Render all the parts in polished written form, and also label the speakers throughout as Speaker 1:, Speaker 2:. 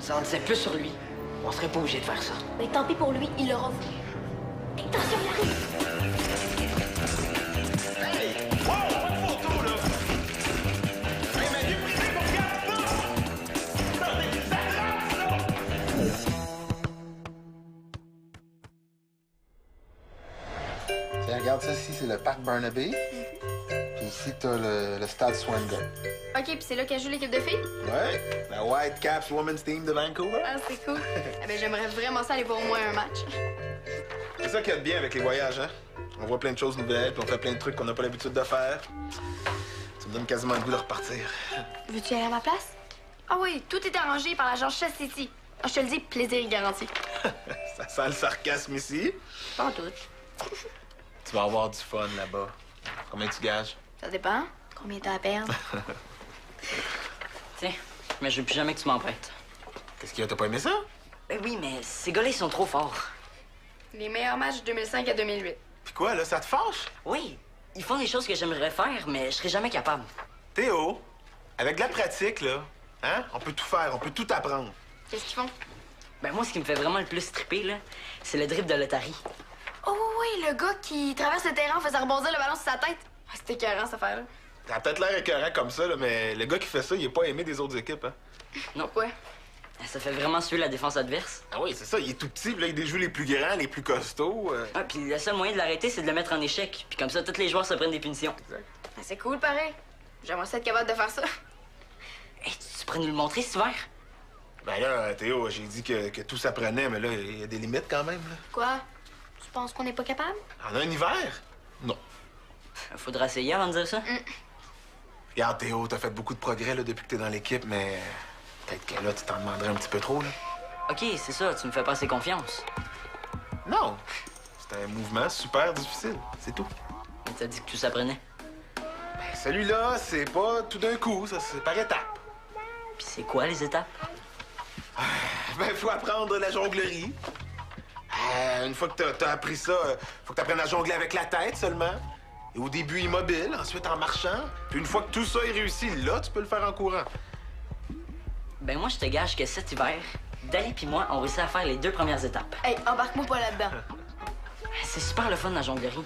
Speaker 1: Ça en disait plus sur lui. On serait pas obligé de faire ça.
Speaker 2: Mais tant pis pour lui, il l'aura voulu. Attention, il arrive!
Speaker 3: Hey! Wow! Pas de photo, là! Hey, mais déprimé, mon gars! Attendez, ça trace, là!
Speaker 4: Tiens, regarde ça ici, c'est le parc Burnaby. Puis ici, t'as le stade Swangan.
Speaker 2: OK, puis c'est là qu'elle joue l'équipe de filles?
Speaker 4: Ouais, la Whitecaps Women's Team de Vancouver.
Speaker 2: Ah, c'est cool. Eh ben, j'aimerais vraiment ça aller voir au moins un match.
Speaker 4: C'est ça qu'il y a de bien avec les voyages, hein? On voit plein de choses nouvelles, puis on fait plein de trucs qu'on n'a pas l'habitude de faire. Ça me donne quasiment le goût de repartir.
Speaker 2: Veux-tu aller à ma place? Ah oui, tout est arrangé par l'agence Chess City. Ah, je te le dis, plaisir garanti.
Speaker 4: Ça sent le sarcasme ici.
Speaker 2: Pas en tout.
Speaker 4: Tu vas avoir du fun là-bas. Combien tu gages?
Speaker 2: Ça dépend. Combien t'as à perdre?
Speaker 1: Tiens, mais je veux plus jamais que tu m'en prêtes.
Speaker 4: Qu'est-ce qu'il y a? T'as pas aimé ça?
Speaker 1: Ben oui, mais ces gars-là, ils sont trop forts.
Speaker 2: Les meilleurs matchs de 2005 à 2008.
Speaker 4: Puis quoi, là, ça te fâche?
Speaker 1: Oui, ils font des choses que j'aimerais faire, mais je serais jamais capable.
Speaker 4: Théo, avec de la pratique, là, hein? On peut tout faire, on peut tout apprendre.
Speaker 2: Qu'est-ce qu'ils font?
Speaker 1: Ben moi, ce qui me fait vraiment le plus triper, là, c'est le dribble de l'Otari.
Speaker 2: Oh oui, le gars qui traverse le terrain en faisant rebondir le ballon sur sa tête. Ah, c'était écœurant, cette affaire-là.
Speaker 4: Ça a peut-être l'air écœurant comme ça, là, mais le gars qui fait ça, il est pas aimé des autres équipes, hein?
Speaker 1: Non.
Speaker 2: Pourquoi?
Speaker 1: Ça fait vraiment suer la défense adverse.
Speaker 4: Ah oui, c'est ça, il est tout petit, puis là, il déjoue les plus grands, les plus costauds.
Speaker 1: Ah, puis le seul moyen de l'arrêter, c'est de le mettre en échec. Puis comme ça, tous les joueurs se prennent des punitions.
Speaker 4: Exact.
Speaker 2: Ah, c'est cool, pareil. J'aimerais ça être capable de faire ça.
Speaker 1: Hey, tu pourrais nous le montrer cet hiver?
Speaker 4: Ben là, Théo, j'ai dit que tout s'apprenait, mais là, il y a des limites quand même, là.
Speaker 2: Quoi? Tu penses qu'on n'est pas capable?
Speaker 4: En un hiver? Non.
Speaker 1: Faudra essayer avant de dire ça.
Speaker 4: Regarde, Théo, t'as fait beaucoup de progrès, là, depuis que t'es dans l'équipe, mais peut-être que là, tu t'en demanderais un petit peu trop, là.
Speaker 1: OK, c'est ça, tu me fais pas assez confiance.
Speaker 4: Non. C'est un mouvement super difficile, c'est tout.
Speaker 1: Mais t'as dit que tout s'apprenait.
Speaker 4: Ben, celui-là, c'est pas tout d'un coup, ça, c'est par étapes.
Speaker 1: Puis c'est quoi les étapes?
Speaker 4: Ben, faut apprendre la jonglerie. Une fois que t'as appris ça, faut que t'apprennes à jongler avec la tête seulement. Et au début immobile, ensuite en marchant. Puis une fois que tout ça est réussi, là, tu peux le faire en courant.
Speaker 1: Ben moi, je te gage que cet hiver, Dali puis moi, on réussit à faire les 2 premières étapes.
Speaker 2: Hey, embarque-moi pas là-dedans.
Speaker 1: C'est super le fun, la jonglerie.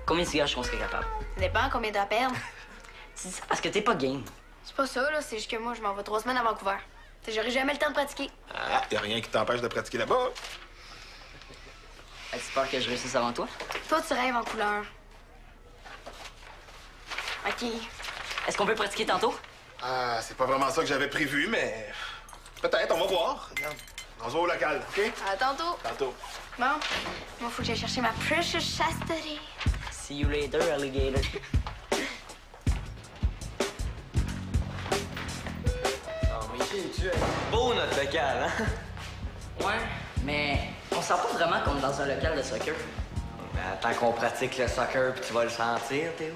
Speaker 1: Combien tu gages qu'on serait capable?
Speaker 2: Ça dépend combien t'as à perdre.
Speaker 1: Tu dis ça parce que t'es pas game.
Speaker 2: C'est pas ça, là. C'est juste que moi, je m'en vais 3 semaines à Vancouver. T'sais, j'aurai jamais le temps de pratiquer.
Speaker 4: Ah, y a rien qui t'empêche de pratiquer là-bas.
Speaker 1: As-tu peur que je réussisse avant toi?
Speaker 2: Toi, tu rêves en couleur. OK.
Speaker 1: Est-ce qu'on peut pratiquer tantôt?
Speaker 4: Ah, c'est pas vraiment ça que j'avais prévu, mais peut-être, on va voir. Regarde, on se voit au local, OK?
Speaker 2: À tantôt.
Speaker 4: Tantôt.
Speaker 2: Bon, moi, faut que j'aille chercher ma precious chastity.
Speaker 1: See you later, alligator.
Speaker 5: Oh, mais tu es beau, notre local, hein?
Speaker 1: Ouais, mais on sent pas vraiment comme dans un local de soccer.
Speaker 5: Ben, tant qu'on pratique le soccer, puis tu vas le sentir, Théo.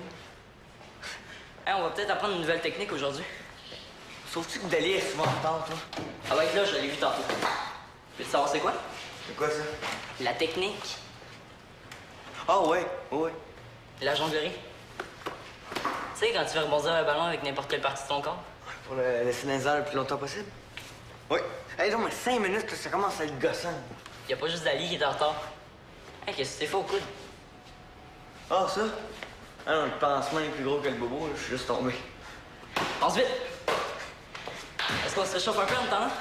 Speaker 1: Hey, on va peut-être apprendre une nouvelle technique aujourd'hui.
Speaker 5: Sauf-tu que Dali est souvent en retard, toi?
Speaker 1: Ah ouais, là, je l'ai vu tantôt. Tu veux savoir c'est quoi?
Speaker 5: C'est quoi ça?
Speaker 1: La technique.
Speaker 5: Ah, ouais, ouais.
Speaker 1: La jonglerie. Tu sais, quand tu veux rebondir un ballon avec n'importe quelle partie de ton corps?
Speaker 5: Pour le laisser dans les airs le plus longtemps possible? Oui. Hey, non, mais 5 minutes, là, ça commence à être gossant.
Speaker 1: Y a pas juste Dali qui est en retard. Hey, qu'est-ce que tu t'es fait au coude?
Speaker 5: Ah, ça? Ah non, le pansement est plus gros que le bobo, là, je suis juste tombé.
Speaker 1: Pense vite! Est-ce qu'on se réchauffe un peu en attendant?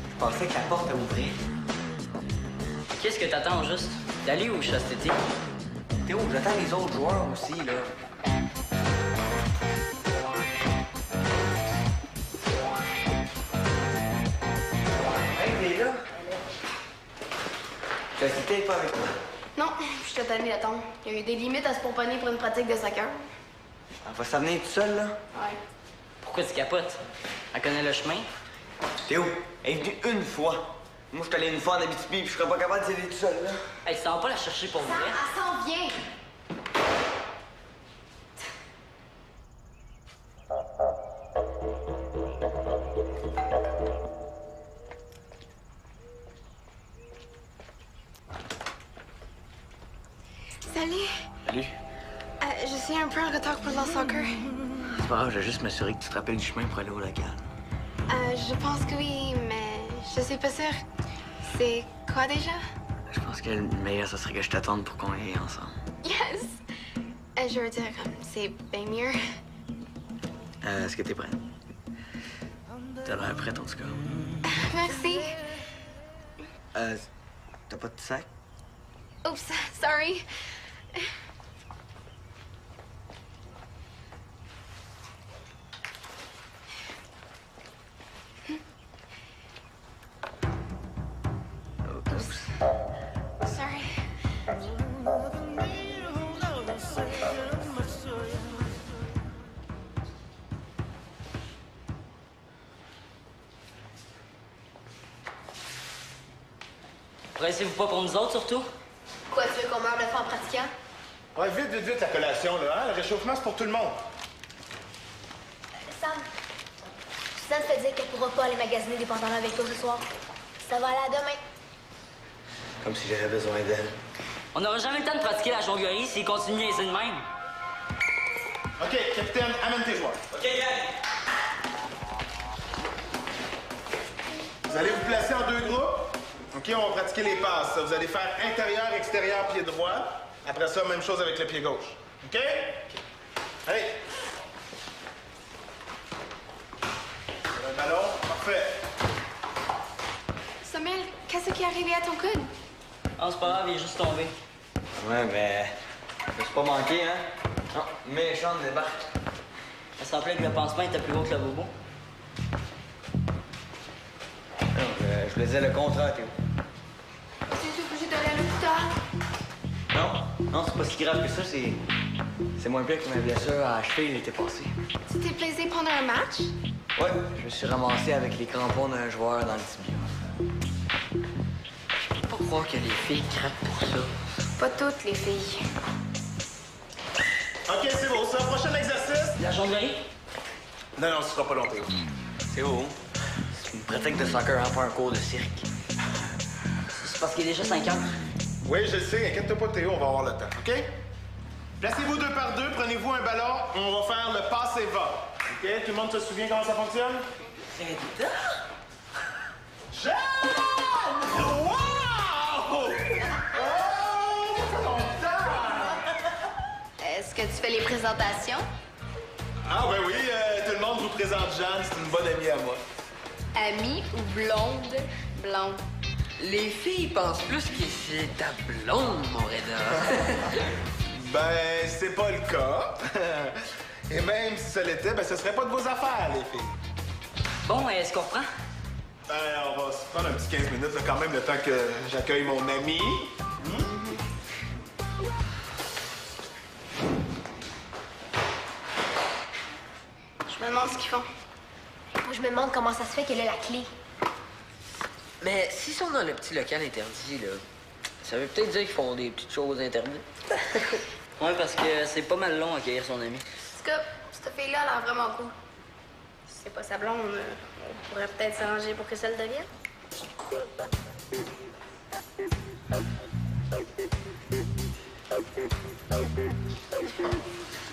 Speaker 5: Je pensais que la porte à ouvrir.
Speaker 1: Qu'est-ce que t'attends au juste? Dali ou Chastity?
Speaker 5: Théo, j'attends les autres joueurs aussi, là. Hey, t'es là? Chastity est pas avec toi?
Speaker 2: Non, je suis tannée d'attendre. Il y a eu des limites à se pomponner pour une pratique de soccer.
Speaker 5: Elle va s'amener toute seule, là?
Speaker 2: Ouais.
Speaker 1: Pourquoi tu capotes? Elle connaît le chemin?
Speaker 5: Théo, elle est venue une fois. Moi, je suis allé une fois en Abitibi, puis je serais pas capable d'y aller tout seul, là.
Speaker 1: Hey, tu t'en vas pas la chercher pour vrai?
Speaker 2: Elle s'en vient! peu en retard pour le soccer.
Speaker 5: C'est pas grave, je vais juste m'assurer que tu te rappelles du chemin pour aller au local.
Speaker 2: Je pense que oui, mais je suis pas sûre. C'est quoi déjà?
Speaker 5: Je pense que le meilleur, ça serait que je t'attende pour qu'on aille ensemble.
Speaker 2: Yes! Je veux dire, c'est bien mieux.
Speaker 5: Est-ce que t'es prête? T'as l'air prête, en tout cas.
Speaker 2: Merci.
Speaker 5: T'as pas de sac?
Speaker 2: Oups, sorry. Sorry.
Speaker 1: Pressez-vous pas pour nous autres, surtout?
Speaker 2: Quoi, tu veux qu'on meure de faim en pratiquant?
Speaker 4: Ouais, vite, la collation, là. Hein? Le réchauffement, c'est pour tout le monde.
Speaker 6: Sam, Suzanne fait dire qu'elle pourra pas aller magasiner des pantalons avec toi ce soir. Ça va aller à demain.
Speaker 5: Comme si j'avais besoin d'elle.
Speaker 1: On n'aura jamais le temps de pratiquer la jonglerie s'il continue à essayer de même.
Speaker 4: OK, capitaine, amène tes joueurs.
Speaker 5: OK, gang!
Speaker 4: Vous allez vous placer en 2 groupes. OK, on va pratiquer les passes. Vous allez faire intérieur, extérieur, pied droit. Après ça, même chose avec le pied gauche. OK? Allez. Un ballon. Parfait.
Speaker 2: Samuel, qu'est-ce qui est arrivé à ton coude?
Speaker 1: Ah, c'est pas grave, il est juste tombé.
Speaker 5: Ouais, mais... Je me suis pas manqué, hein? Non, méchante débarque.
Speaker 1: Ça semblait que le pansement était plus gros que le bobo.
Speaker 5: Non, je voulais dire le contraire, Théo.
Speaker 2: Tu es obligé d'aller à l'hôpital.
Speaker 5: Non, c'est pas si grave que ça, c'est moins pire que ma blessure à la cheville l'été passé.
Speaker 2: Tu t'es plaisé pendant un match?
Speaker 5: Ouais, je me suis ramassé avec les crampons d'un joueur dans le tibia. Je peux pas croire que les filles craquent pour ça.
Speaker 2: Pas toutes les filles.
Speaker 4: OK, c'est beau, ça. Prochain exercice.
Speaker 1: La jonglerie?
Speaker 4: Non, ce sera pas long, Théo.
Speaker 5: C'est où? C'est une pratique de soccer, hein, pas un cours de cirque.
Speaker 1: C'est parce qu'il est déjà 5 heures.
Speaker 4: Oui, je le sais. Inquiète-toi pas, Théo, on va avoir le temps. OK? Placez-vous 2 par 2, prenez-vous un ballon. On va faire le passe et va. OK? Tout le monde se souvient comment ça fonctionne? Jeanne! Wow! Oh! Ça fait longtemps!
Speaker 2: Est-ce que tu fais les présentations?
Speaker 4: Ah, ben oui, tout le monde vous présente Jeanne. C'est une bonne amie à moi.
Speaker 2: Amie ou blonde? Blonde.
Speaker 7: Les filles pensent plus que c'est ta blonde, mon Reda.
Speaker 4: Ben, c'est pas le cas. Et même si ça l'était, ben, ce serait pas de vos affaires, les filles.
Speaker 1: Bon, est-ce qu'on reprend?
Speaker 4: On va se prendre un petit 15 minutes, là, quand même, le temps que j'accueille mon ami.
Speaker 2: Je me demande ce qu'ils font.
Speaker 6: Moi, je me demande comment ça se fait qu'elle a la clé.
Speaker 7: Mais s'ils sont dans le petit local interdit, là, ça veut peut-être dire qu'ils font des petites choses interdites.
Speaker 1: Ouais, parce que c'est pas mal long à accueillir son ami.
Speaker 2: En tout cas, cette fille-là a l'air vraiment cool. Si c'est pas sa blonde, on pourrait peut-être s'arranger pour que ça le devienne.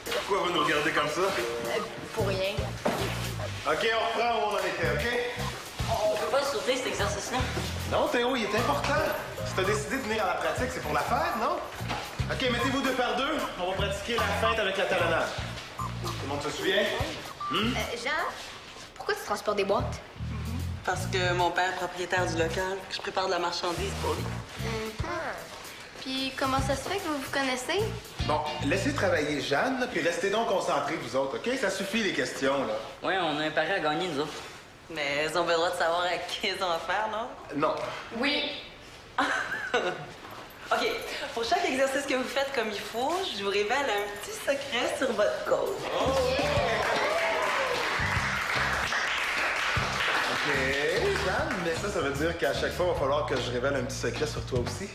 Speaker 4: Pourquoi vous nous regardez comme ça?
Speaker 6: Pour rien.
Speaker 4: OK, on reprend où on en était, OK?
Speaker 1: On peut pas sauter cet exercice-là.
Speaker 4: Non, Théo, il est important. Si t'as décidé de venir à la pratique, c'est pour la faire, non? OK, mettez-vous 2 par 2. On va pratiquer la feinte avec la talonnade. Tout le monde se souvient?
Speaker 6: Jean, pourquoi tu transportes des boîtes?
Speaker 8: Parce que mon père est propriétaire du local, que je prépare de la marchandise pour lui.
Speaker 2: Puis comment ça se fait que vous vous connaissez?
Speaker 4: Bon, laissez travailler Jeanne, là, puis restez donc concentrés, vous autres, OK? Ça suffit, les questions, là.
Speaker 1: Ouais, on a un pari à gagner, nous autres.
Speaker 8: Mais elles ont pas le droit de savoir à qui elles ont affaire, non?
Speaker 4: Non.
Speaker 8: Oui! OK, pour chaque exercice que vous faites comme il faut, je vous révèle un petit secret sur votre côte.
Speaker 4: OK, Jeanne, mais ça veut dire qu'à chaque fois, il va falloir que je révèle un petit secret sur toi aussi.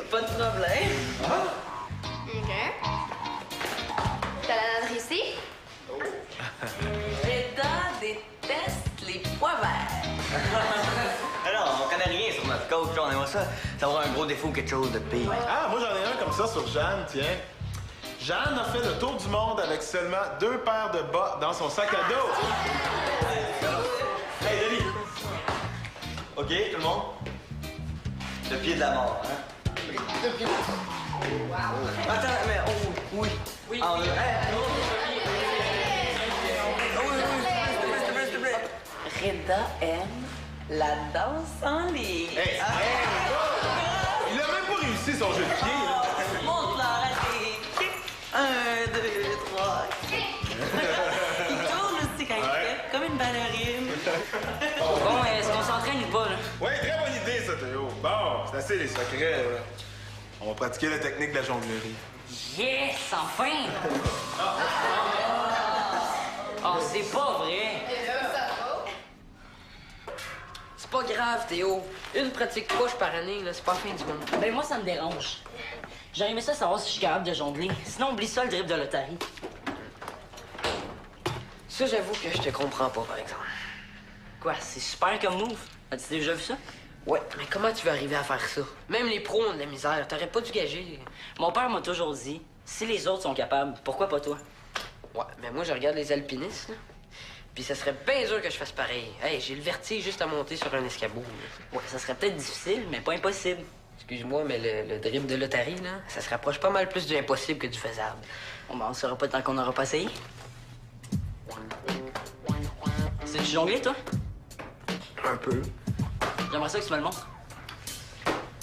Speaker 8: Pas de problème.
Speaker 2: OK. T'as la lettre ici?
Speaker 8: Reda déteste les pois verts.
Speaker 5: Alors, on connaît rien sur notre coach, là, on aimerait ça avoir un gros défaut ou quelque chose de pire.
Speaker 4: Ah, moi, j'en ai un comme ça sur Jeanne, tiens. Jeanne a fait le tour du monde avec seulement 2 paires de bas dans son sac à dos.
Speaker 9: Hey, Denis! OK, tout le monde? Le pied de la mort, hein? Attends, mais oui. Oui. Ah, oui. Hey, s'il te plaît.
Speaker 8: Reda aime la danse en ligne.
Speaker 4: Hey! Il a même pas réussi son jeu de pied, là.
Speaker 8: Montre-leur la technique. 1, 2, 3. Il tourne aussi quand il fait, comme une ballerine.
Speaker 1: Bon, est-ce qu'on s'entraîne ou pas, là?
Speaker 4: Ouais, très bonne idée, ça, Théo. Bon, c'est assez les secrets, là. On va pratiquer la technique de la jonglerie.
Speaker 1: Yes, enfin! Oh, c'est pas vrai!
Speaker 7: C'est pas grave, Théo. Une pratique couche par année, là, c'est pas la fin du monde.
Speaker 1: Ben moi, ça me dérange. J'aurais aimé ça savoir si je suis capable de jongler. Sinon, oublie ça, le drip de l'Otari.
Speaker 7: Ça, j'avoue que je te comprends pas, par exemple.
Speaker 1: Quoi, c'est super comme move. As-tu déjà vu ça?
Speaker 7: Ouais, mais comment tu vas arriver à faire ça? Même les pros ont de la misère. T'aurais pas dû gager.
Speaker 1: Mon père m'a toujours dit, si les autres sont capables, pourquoi pas toi?
Speaker 7: Ouais, mais moi, je regarde les alpinistes, là. Puis ça serait bien dur que je fasse pareil. Hey, j'ai le vertige juste à monter sur un escabeau. Là.
Speaker 1: Ouais, ça serait peut-être difficile, mais pas impossible.
Speaker 7: Excuse-moi, mais le drip de l'Otari, là, ça se rapproche pas mal plus du impossible que du faisable.
Speaker 1: Bon, ben, on saura pas tant qu'on n'aura pas essayé. C'est du jongler, toi?
Speaker 7: Un peu.
Speaker 1: J'aimerais ça que tu me le montres.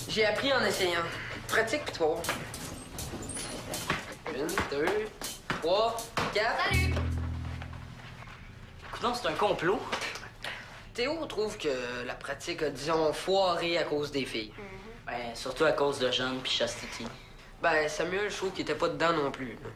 Speaker 7: J'ai appris en essayant. Pratique, pis toi. 1, 2, 3, 4.
Speaker 6: Salut!
Speaker 1: Écoute, c'est un complot.
Speaker 7: Théo trouve que la pratique a, disons, foiré à cause des filles.
Speaker 1: Ben, surtout à cause de Jeanne puis Chastity.
Speaker 7: Ben, Samuel, je trouve qu'il était pas dedans non plus. Là.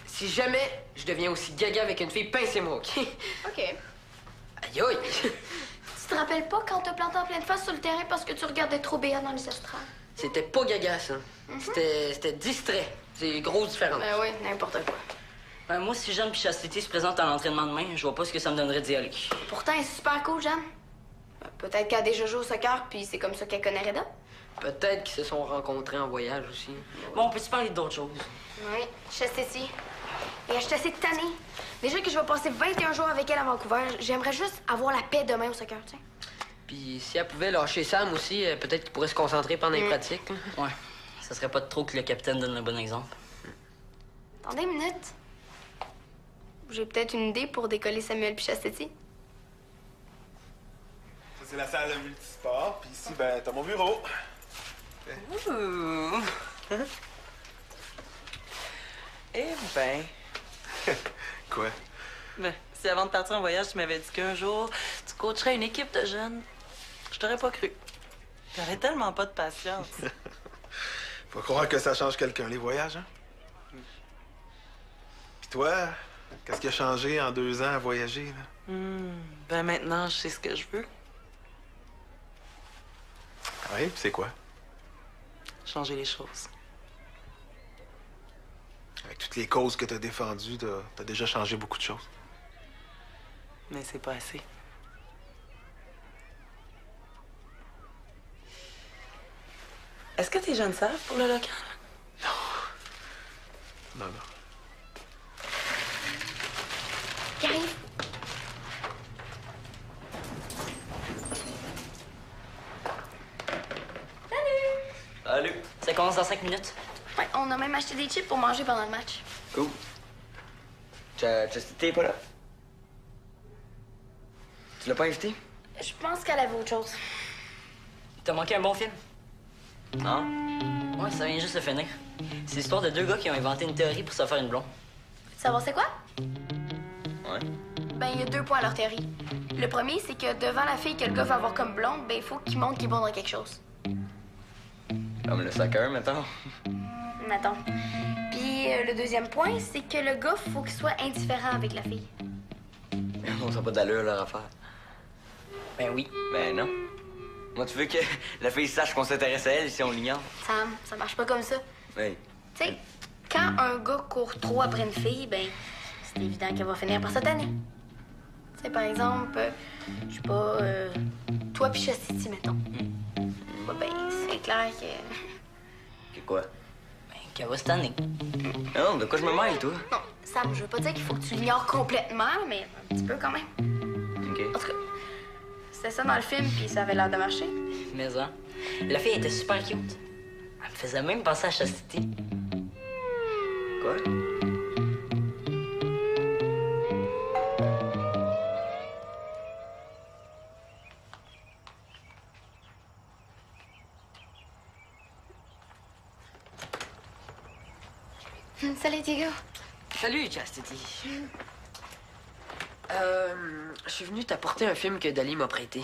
Speaker 7: Si jamais je deviens aussi gaga avec une fille, pincez-moi, OK?
Speaker 2: OK.
Speaker 7: Aïe aïe!
Speaker 6: Tu te rappelles pas quand t'as planté en pleine face sur le terrain parce que tu regardais trop béat dans les estrades?
Speaker 7: C'était pas gaga, ça. C'était distrait. C'est une grosse différence.
Speaker 2: Ben oui, n'importe quoi.
Speaker 1: Ben, moi, si Jeanne puis Chastity se présentent à l'entraînement demain, je vois pas ce que ça me donnerait d'y aller.
Speaker 2: Pourtant, elle est super cool, Jeanne. Peut-être qu'elle a déjà joué au soccer, puis c'est comme ça qu'elle connaît Reda.
Speaker 7: Peut-être qu'ils se sont rencontrés en voyage aussi.
Speaker 1: Bon, on peut-tu parler d'autres choses?
Speaker 2: Oui, Chastity. Et je suis assez tannée. Déjà que je vais passer 21 jours avec elle à Vancouver, j'aimerais juste avoir la paix demain au soccer, tu sais.
Speaker 7: Puis si elle pouvait lâcher Sam aussi, peut-être qu'il pourrait se concentrer pendant les pratiques. Là.
Speaker 1: Ouais. Ça serait pas de trop que le capitaine donne le bon exemple.
Speaker 2: Attendez une minute. J'ai peut-être une idée pour décoller Samuel puis Chastity.
Speaker 4: Ça, c'est la salle de multisport. Puis ici, ben, t'as mon bureau.
Speaker 8: Ouh. Eh ben.
Speaker 4: Quoi?
Speaker 8: Ben, si avant de partir en voyage, tu m'avais dit qu'un jour, tu coacherais une équipe de jeunes, je t'aurais pas cru. T'aurais tellement pas de patience.
Speaker 4: Faut croire que ça change quelqu'un, les voyages, hein? Puis toi, qu'est-ce qui a changé en 2 ans à voyager, là?
Speaker 8: Ben maintenant, je sais ce que je veux.
Speaker 4: Oui, puis c'est quoi?
Speaker 8: Changer les choses.
Speaker 4: Avec toutes les causes que t'as défendues, t'as déjà changé beaucoup de choses.
Speaker 8: Mais c'est pas assez. Est-ce que tes jeunes savent pour le local?
Speaker 4: Non, non.
Speaker 6: Qui arrive?
Speaker 9: Salut!
Speaker 1: Ça commence dans 5 minutes.
Speaker 2: Ouais, on a même acheté des chips pour manger pendant le match.
Speaker 9: Cool. Chastity est pas là? Tu l'as pas invité?
Speaker 2: Je pense qu'elle avait autre chose.
Speaker 1: T'as manqué un bon film?
Speaker 9: Non?
Speaker 1: Ouais, ça vient juste de finir. C'est l'histoire de 2 gars qui ont inventé une théorie pour se faire une blonde.
Speaker 2: Tu savoir c'est quoi?
Speaker 9: Ouais.
Speaker 2: Ben, il y a 2 points à leur théorie. Le premier, c'est que devant la fille que le gars va avoir comme blonde, ben, il faut qu'il montre qu'il est bon dans quelque chose.
Speaker 9: Comme le soccer, mettons.
Speaker 2: Attends. Puis le deuxième point, c'est que le gars, faut qu'il soit indifférent avec la fille.
Speaker 9: On n'a pas d'allure, leur affaire.
Speaker 1: Ben oui.
Speaker 9: Ben non. Moi, tu veux que la fille sache qu'on s'intéresse à elle si on l'ignore?
Speaker 2: Sam, ça marche pas comme ça.
Speaker 9: Oui.
Speaker 2: Tu sais, quand un gars court trop après une fille, ben, c'est évident qu'elle va finir par se tanner. Tu sais, par exemple, je sais pas, toi pis Chastity, mettons. Ben, c'est clair que...
Speaker 9: Que quoi?
Speaker 1: Ben, Qu'elle va se tanner.
Speaker 5: Non, de quoi je me mêle, toi?
Speaker 2: Non, Sam, je veux pas dire qu'il faut que tu l'ignores complètement, mais un petit peu quand même.
Speaker 5: OK.
Speaker 2: En tout cas, c'était ça dans le film, puis ça avait l'air de marcher.
Speaker 1: Mais hein, la fille était super cute. Elle me faisait même penser à Chastity.
Speaker 5: Quoi?
Speaker 2: Salut, Diego.
Speaker 7: Salut, Chastity. Je suis venu t'apporter un film que Dali m'a prêté.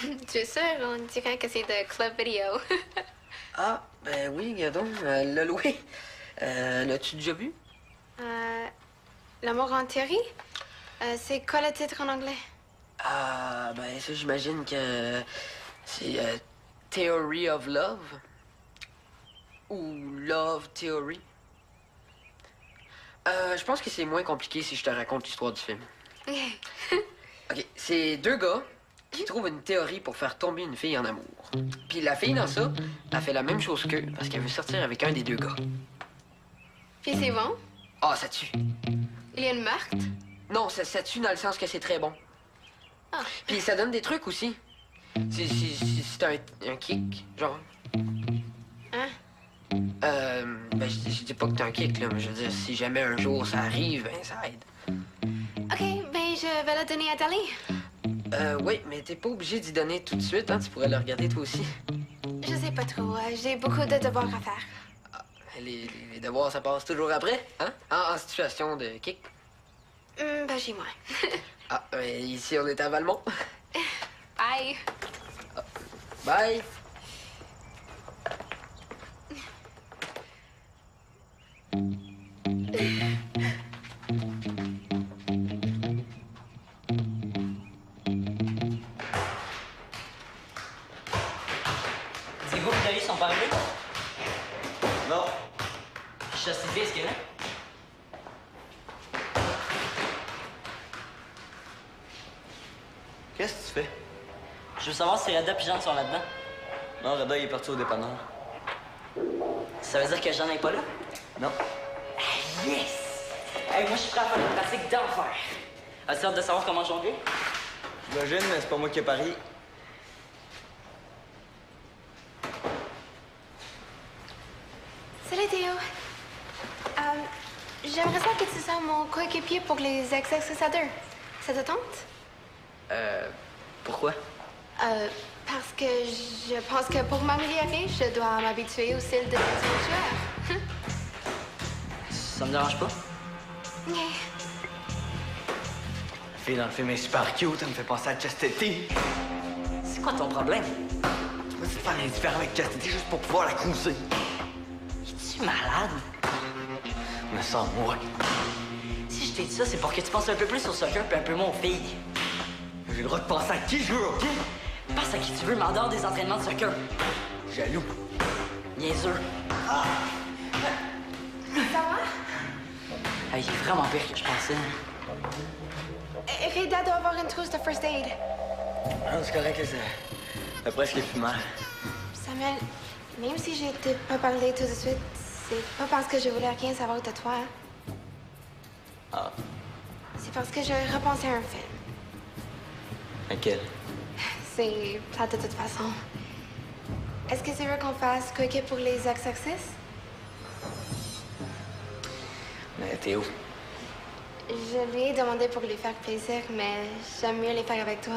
Speaker 2: Tu es sûr? On dirait que c'est de Club Video.
Speaker 7: Ah, ben oui, Gadon, l'a loué. L'as-tu déjà vu?
Speaker 2: L'amour en théorie? C'est quoi le titre en anglais?
Speaker 7: Ah, ben ça, j'imagine que c'est Theory of Love. Ou Love Theory. Je pense que c'est moins compliqué si je te raconte l'histoire du film. OK, c'est deux gars qui trouvent une théorie pour faire tomber une fille en amour. Puis la fille dans ça, elle fait la même chose qu'eux parce qu'elle veut sortir avec un des deux gars.
Speaker 2: Puis c'est bon?
Speaker 7: Ah, ça tue.
Speaker 2: Il y a une meurtre?
Speaker 7: Non, ça tue dans le sens que c'est très bon.
Speaker 2: Ah.
Speaker 7: Puis ça donne des trucs aussi. C'est un kick, genre.
Speaker 2: Hein?
Speaker 7: Ben, je dis pas que t'as un kick, là, mais je veux dire, si jamais un jour ça arrive, ben, ça aide.
Speaker 2: OK, ben je vais le donner à Dali.
Speaker 7: Oui, mais t'es pas obligé d'y donner tout de suite, hein, tu pourrais le regarder toi aussi.
Speaker 2: Je sais pas trop. J'ai beaucoup de devoirs à faire.
Speaker 7: Ah, les devoirs, ça passe toujours après, hein? En situation de kick.
Speaker 2: Ben j'ai moins.
Speaker 7: Ah, ben, ici, on est à Valmont.
Speaker 2: Bye.
Speaker 7: Bye!
Speaker 1: Diego et Dali sont pas arrivés?
Speaker 9: Non.
Speaker 1: Chastity, est-ce qu'elle est là?
Speaker 9: Qu'est-ce que tu fais?
Speaker 1: Je veux savoir si Reda et Jeanne sont là-dedans.
Speaker 9: Non, Reda, il est parti au dépanneur.
Speaker 1: Ça veut dire que Jeanne n'est pas là?
Speaker 9: Non.
Speaker 1: Yes! Hey, moi, je suis prêt à faire une pratique d'enfer. As-tu hâte de savoir comment jongler?
Speaker 9: J'imagine, mais c'est pas moi qui ai parié.
Speaker 2: Salut Théo. J'aimerais ça que tu sois mon coéquipier pour les exercices à deux. Ça te tente?
Speaker 1: Pourquoi?
Speaker 2: Parce que je pense que pour m'améliorer, je dois m'habituer au style de tes joueurs.
Speaker 1: Ça me dérange pas?
Speaker 2: Yeah.
Speaker 5: La fille dans le film est super cute, elle me fait penser à Chastity.
Speaker 1: C'est quoi ton problème?
Speaker 5: Tu vas essayer de faire l'indifférent avec Chastity juste pour pouvoir la cruiser.
Speaker 1: Es-tu malade?
Speaker 5: Je me sens moi.
Speaker 1: Si je t'ai dit ça, c'est pour que tu penses un peu plus au soccer puis un peu moins aux filles.
Speaker 5: J'ai le droit de penser à qui je veux, OK?
Speaker 1: Pense à qui tu veux, mais en dehors des entraînements de soccer.
Speaker 5: Jaloux.
Speaker 1: Niaiseux.
Speaker 2: Ça va?
Speaker 1: Hey, il est vraiment pire que je pensais.
Speaker 2: Reda doit avoir une trousse de first aid.
Speaker 5: Non, c'est correct, là, c'est presque fumant.
Speaker 2: Samuel, même si je t'ai pas parlé tout de suite, c'est pas parce que je voulais rien savoir de toi.
Speaker 5: Ah,
Speaker 2: C'est parce que je repensais à un film.
Speaker 5: laquelle?
Speaker 2: C'est plate de toute façon. Est-ce que tu veux qu'on fasse coéquipe pour les exercices?
Speaker 5: Mais Théo,
Speaker 2: Je lui ai demandé pour lui faire plaisir, mais j'aime mieux les faire avec toi.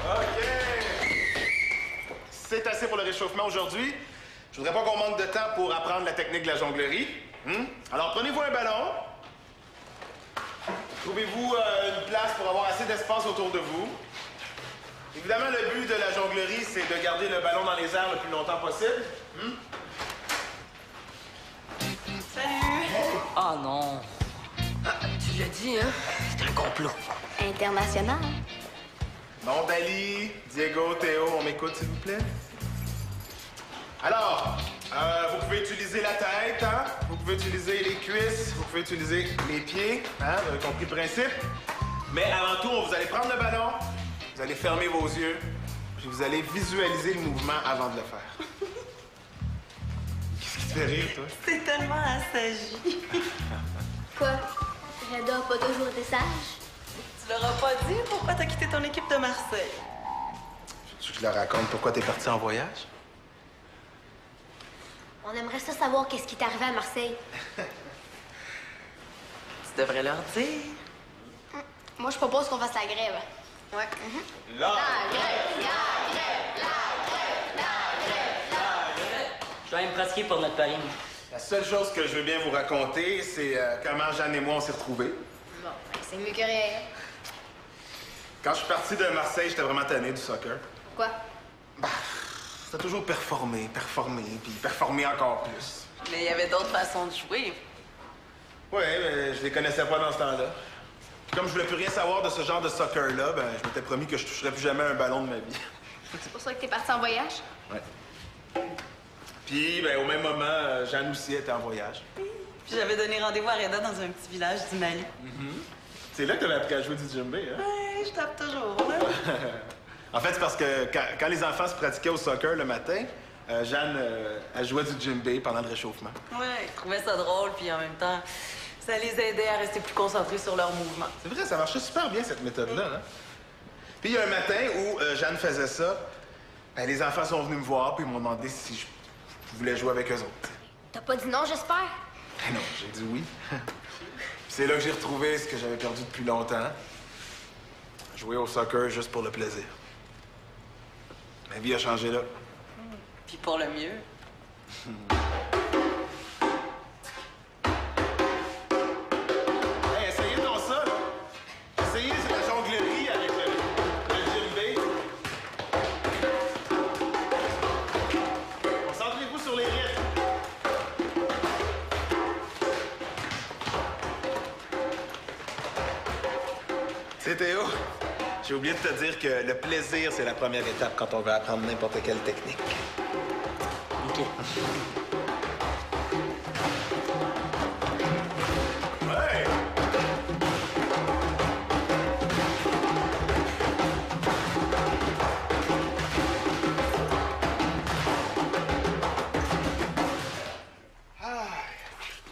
Speaker 4: OK. C'est assez pour le réchauffement aujourd'hui. Je voudrais pas qu'on manque de temps pour apprendre la technique de la jonglerie. Alors, prenez-vous un ballon. Trouvez-vous une place pour avoir assez d'espace autour de vous. Évidemment, le but de la jonglerie, c'est de garder le ballon dans les airs le plus longtemps possible.
Speaker 1: Oh non.
Speaker 7: Tu l'as dit, hein?
Speaker 1: C'est un complot.
Speaker 2: International.
Speaker 4: Bon, Dali, Diego, Théo, on m'écoute, s'il vous plaît? Alors, Vous pouvez utiliser la tête, hein? Vous pouvez utiliser les cuisses, vous pouvez utiliser les pieds, hein? Vous avez compris le principe. Mais avant tout, vous allez prendre le ballon, vous allez fermer vos yeux, puis vous allez visualiser le mouvement avant de le faire. Qu'est-ce qui te fait rire, toi?
Speaker 8: C'est tellement assagi.
Speaker 6: Quoi? Reda a pas toujours été sage?
Speaker 8: Tu leur as pas dit pourquoi t'as quitté ton équipe de Marseille?
Speaker 4: Tu veux que je leur raconte pourquoi t'es parti en voyage?
Speaker 6: On aimerait ça savoir qu'est-ce qui t'est arrivé à Marseille.
Speaker 8: Tu devrais leur dire.
Speaker 2: Moi, je propose qu'on fasse la grève. Ouais.
Speaker 4: Là!
Speaker 1: Je vais aller me pratiquer pour notre pari.
Speaker 4: La seule chose que je veux bien vous raconter, c'est comment Jeanne et moi on s'est retrouvés.
Speaker 2: Bon, ben, c'est mieux que rien.
Speaker 4: Quand je suis parti de Marseille, j'étais vraiment tanné du soccer.
Speaker 2: Quoi?
Speaker 4: Bah, c'était toujours performer, puis performer encore plus.
Speaker 8: Mais il y avait d'autres façons de jouer.
Speaker 4: Ouais, mais je les connaissais pas dans ce temps-là. Puis comme je voulais plus rien savoir de ce genre de soccer-là, ben je m'étais promis que je toucherais plus jamais un ballon de ma vie.
Speaker 2: C'est pour ça que t'es parti en voyage?
Speaker 4: Ouais. Puis, ben, au même moment, Jeanne aussi était en voyage.
Speaker 8: Puis j'avais donné rendez-vous à Reda dans un petit village du Mali.
Speaker 4: C'est là que t'avais appris à jouer du djembé, hein?
Speaker 8: Ouais, je tape toujours, là.
Speaker 4: En fait, c'est parce que quand les enfants se pratiquaient au soccer le matin, Jeanne, elle jouait du djembé pendant le réchauffement.
Speaker 8: Ouais, je trouvais ça drôle, puis en même temps, ça les aidait à rester plus concentrés sur leur mouvement.
Speaker 4: C'est vrai, ça marchait super bien, cette méthode-là, hein? Puis il y a un matin où Jeanne faisait ça, ben, les enfants sont venus me voir, puis ils m'ont demandé si je voulais jouer avec eux autres.
Speaker 6: T'as pas dit non, j'espère?
Speaker 4: Ben non, j'ai dit oui. Puis c'est là que j'ai retrouvé ce que j'avais perdu depuis longtemps. Jouer au soccer juste pour le plaisir. Ma vie a changé là.
Speaker 8: Puis pour le mieux.
Speaker 4: Hey, essayez donc ça, là. Essayez la jonglerie avec le djembé. Concentrez-vous sur les rythmes. C'est Théo. J'ai oublié de te dire que le plaisir, c'est la première étape quand on veut apprendre n'importe quelle technique.
Speaker 1: OK.
Speaker 4: Ouais!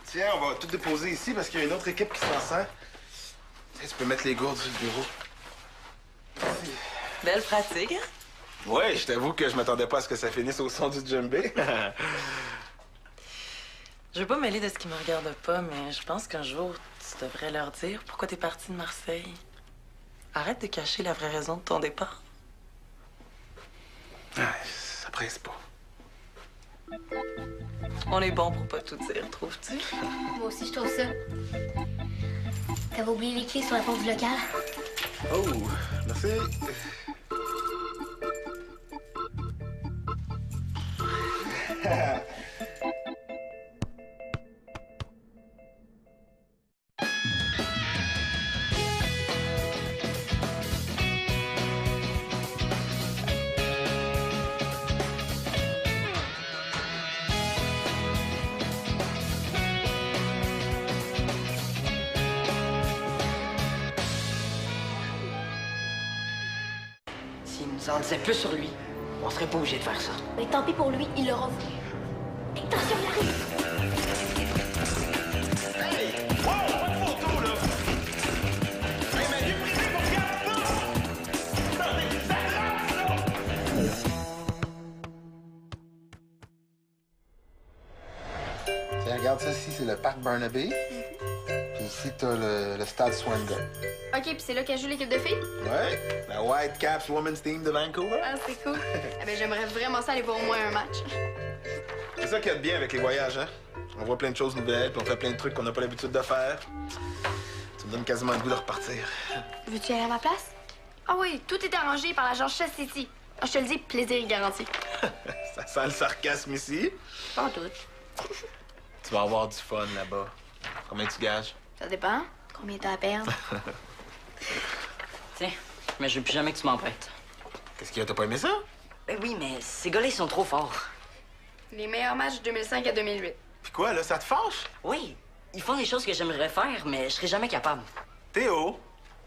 Speaker 4: Tiens, on va tout déposer ici parce qu'il y a une autre équipe qui s'en sert. Tiens, tu peux mettre les gourdes sur le bureau.
Speaker 8: Belle pratique, hein?
Speaker 4: Ouais, je t'avoue que je m'attendais pas à ce que ça finisse au son du djembé.
Speaker 8: Je veux pas mêler de ce qui me regarde pas, mais je pense qu'un jour, tu devrais leur dire pourquoi t'es parti de Marseille. Arrête de cacher la vraie raison de ton départ.
Speaker 4: Ouais, ça presse pas.
Speaker 8: On est bon pour pas tout dire, trouves-tu?
Speaker 6: Moi aussi, je trouve ça. T'avais oublié les clés sur la porte du local?
Speaker 4: Oh, merci.
Speaker 1: S'il nous en disait plus sur lui, on serait pas obligé de faire ça.
Speaker 6: Mais tant pis pour lui, il l'aura voulu. Attention, il arrive!
Speaker 3: Hey! Wow! Pas de photo, là! Hey, ma vie privée, mon gars! Non! Ça trace, là!
Speaker 4: Tiens, regarde ça ici, c'est le parc Burnaby. Puis ici, t'as le stade Swanger.
Speaker 2: OK, puis c'est là qu'elle joue l'équipe de filles?
Speaker 4: Ouais, la Whitecaps Women's Team de Vancouver.
Speaker 2: Ah, c'est cool. Ah, ben, j'aimerais vraiment ça aller voir au moins un match.
Speaker 4: C'est ça qu'il y a de bien avec les voyages, hein? On voit plein de choses nouvelles, puis on fait plein de trucs qu'on n'a pas l'habitude de faire. Ça me donne quasiment le goût de repartir.
Speaker 2: Veux-tu aller à ma place? Ah oui, tout est arrangé par l'agence Chess City. Ah, je te le dis, plaisir garanti.
Speaker 4: Ça sent le sarcasme ici.
Speaker 2: Pas en tout.
Speaker 4: Tu vas avoir du fun là-bas. Combien tu gages?
Speaker 2: Ça dépend. Combien t'as à perdre?
Speaker 1: Tiens, mais je veux plus jamais que tu m'en prêtes.
Speaker 4: Qu'est-ce qu'il y a? T'as pas aimé ça?
Speaker 1: Ben oui, mais ces gars-là, ils sont trop forts.
Speaker 2: Les meilleurs matchs 2005 à 2008.
Speaker 4: Puis quoi, là, ça te fâche?
Speaker 1: Oui, ils font des choses que j'aimerais faire, mais je serais jamais capable.
Speaker 4: Théo,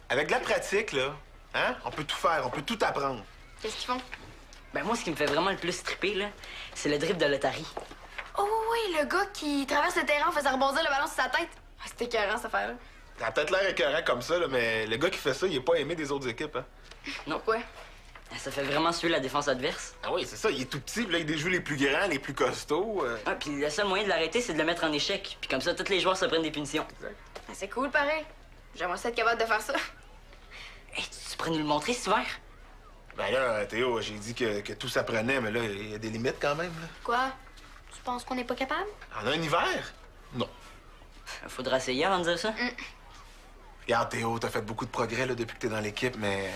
Speaker 4: avec de la pratique, là, hein, on peut tout faire, on peut tout apprendre.
Speaker 2: Qu'est-ce qu'ils font?
Speaker 1: Ben moi, ce qui me fait vraiment le plus triper, là, c'est le dribble de l'Otari.
Speaker 2: Oh oui, le gars qui traverse le terrain en faisant rebondir le ballon sur sa tête. Ah, c'était écœurant, cette affaire-là.
Speaker 4: Ça a peut-être l'air écœurant comme ça, là, mais le gars qui fait ça, il est pas aimé des autres équipes, hein?
Speaker 1: Non.
Speaker 2: Pourquoi?
Speaker 1: Ça fait vraiment suer la défense adverse.
Speaker 4: Ah oui, c'est ça, il est tout petit, puis là, il déjoue les plus grands, les plus costauds.
Speaker 1: Ah, puis le seul moyen de l'arrêter, c'est de le mettre en échec. Puis comme ça, tous les joueurs se prennent des punitions.
Speaker 2: Ah, c'est cool, pareil. J'aimerais ça être capable de faire ça.
Speaker 1: Hey, tu pourrais nous le montrer cet hiver?
Speaker 4: Ben là, Théo, j'ai dit que tout s'apprenait, mais là, il y a des limites quand même, là.
Speaker 2: Quoi? Tu penses qu'on n'est pas capable?
Speaker 4: En un hiver? Non.
Speaker 1: Faudra essayer avant de dire ça.
Speaker 4: Regarde, Théo, t'as fait beaucoup de progrès, là, depuis que t'es dans l'équipe, mais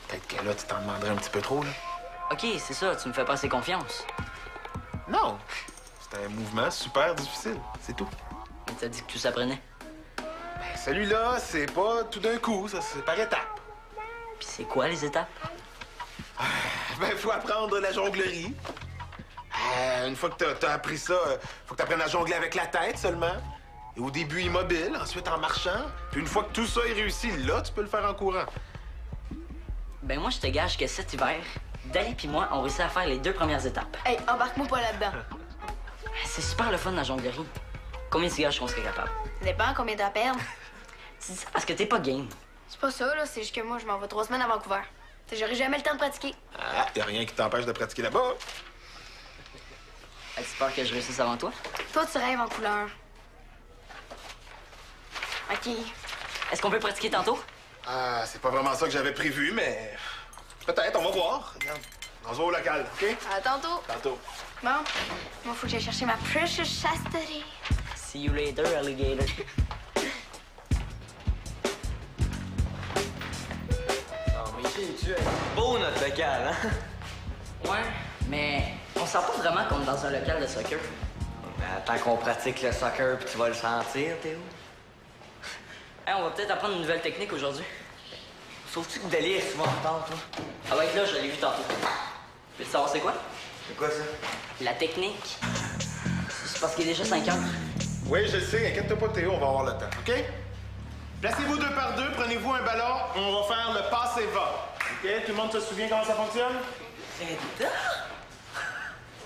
Speaker 4: peut-être que là, tu t'en demanderais un petit peu trop, là.
Speaker 1: OK, c'est ça, tu me fais pas assez confiance.
Speaker 4: Non. C'est un mouvement super difficile, c'est tout.
Speaker 1: Mais t'as dit que tout s'apprenait.
Speaker 4: Ben, celui-là, c'est pas tout d'un coup, ça, c'est par étapes.
Speaker 1: Puis c'est quoi les étapes?
Speaker 4: Ben, faut apprendre la jonglerie. Une fois que t'as appris ça, faut que t'apprennes à jongler avec la tête seulement. Et au début immobile, ensuite en marchant. Puis une fois que tout ça est réussi, là, tu peux le faire en courant.
Speaker 1: Ben moi, je te gage que cet hiver, Dali puis moi, on réussit à faire les 2 premières étapes.
Speaker 2: Hey, embarque-moi pas là-dedans.
Speaker 1: C'est super le fun, la jonglerie. Combien tu gages qu'on serait capable?
Speaker 2: Ça dépend combien t'as à perdre.
Speaker 1: Tu dis ça parce que t'es pas game.
Speaker 2: C'est pas ça, là. C'est juste que moi, je m'en vais 3 semaines à Vancouver. T'sais, j'aurai jamais le temps de pratiquer.
Speaker 4: Ah, y a rien qui t'empêche de pratiquer là-bas.
Speaker 1: As-tu peur que je réussisse avant toi?
Speaker 2: Toi, tu rêves en couleur. OK.
Speaker 1: Est-ce qu'on peut pratiquer tantôt?
Speaker 4: Ah, c'est pas vraiment ça que j'avais prévu, mais peut-être, on va voir. Regarde, on se voit au local, OK?
Speaker 2: À tantôt.
Speaker 4: Tantôt.
Speaker 2: Bon, moi, faut que j'aille chercher ma precious chastity.
Speaker 1: See you later, alligator.
Speaker 9: Non, mais tu es beau, notre local, hein?
Speaker 1: Ouais, mais on sent pas vraiment qu'on est dans un local de soccer.
Speaker 5: Mais attends qu'on pratique le soccer, puis tu vas le sentir, Théo.
Speaker 1: Hey, on va peut-être apprendre une nouvelle technique aujourd'hui.
Speaker 5: Sauf-tu que Dali est souvent en retard, toi?
Speaker 1: Ah ouais, là, je l'ai vu tantôt. Tu veux savoir c'est quoi?
Speaker 5: C'est quoi ça?
Speaker 1: La technique. C'est parce qu'il est déjà 5 heures.
Speaker 4: Oui, je le sais, inquiète-toi pas, Théo, on va avoir le temps, OK? Placez-vous 2 par 2, prenez-vous un ballon, on va faire le passe et va. OK? Tout le monde se souvient comment ça fonctionne?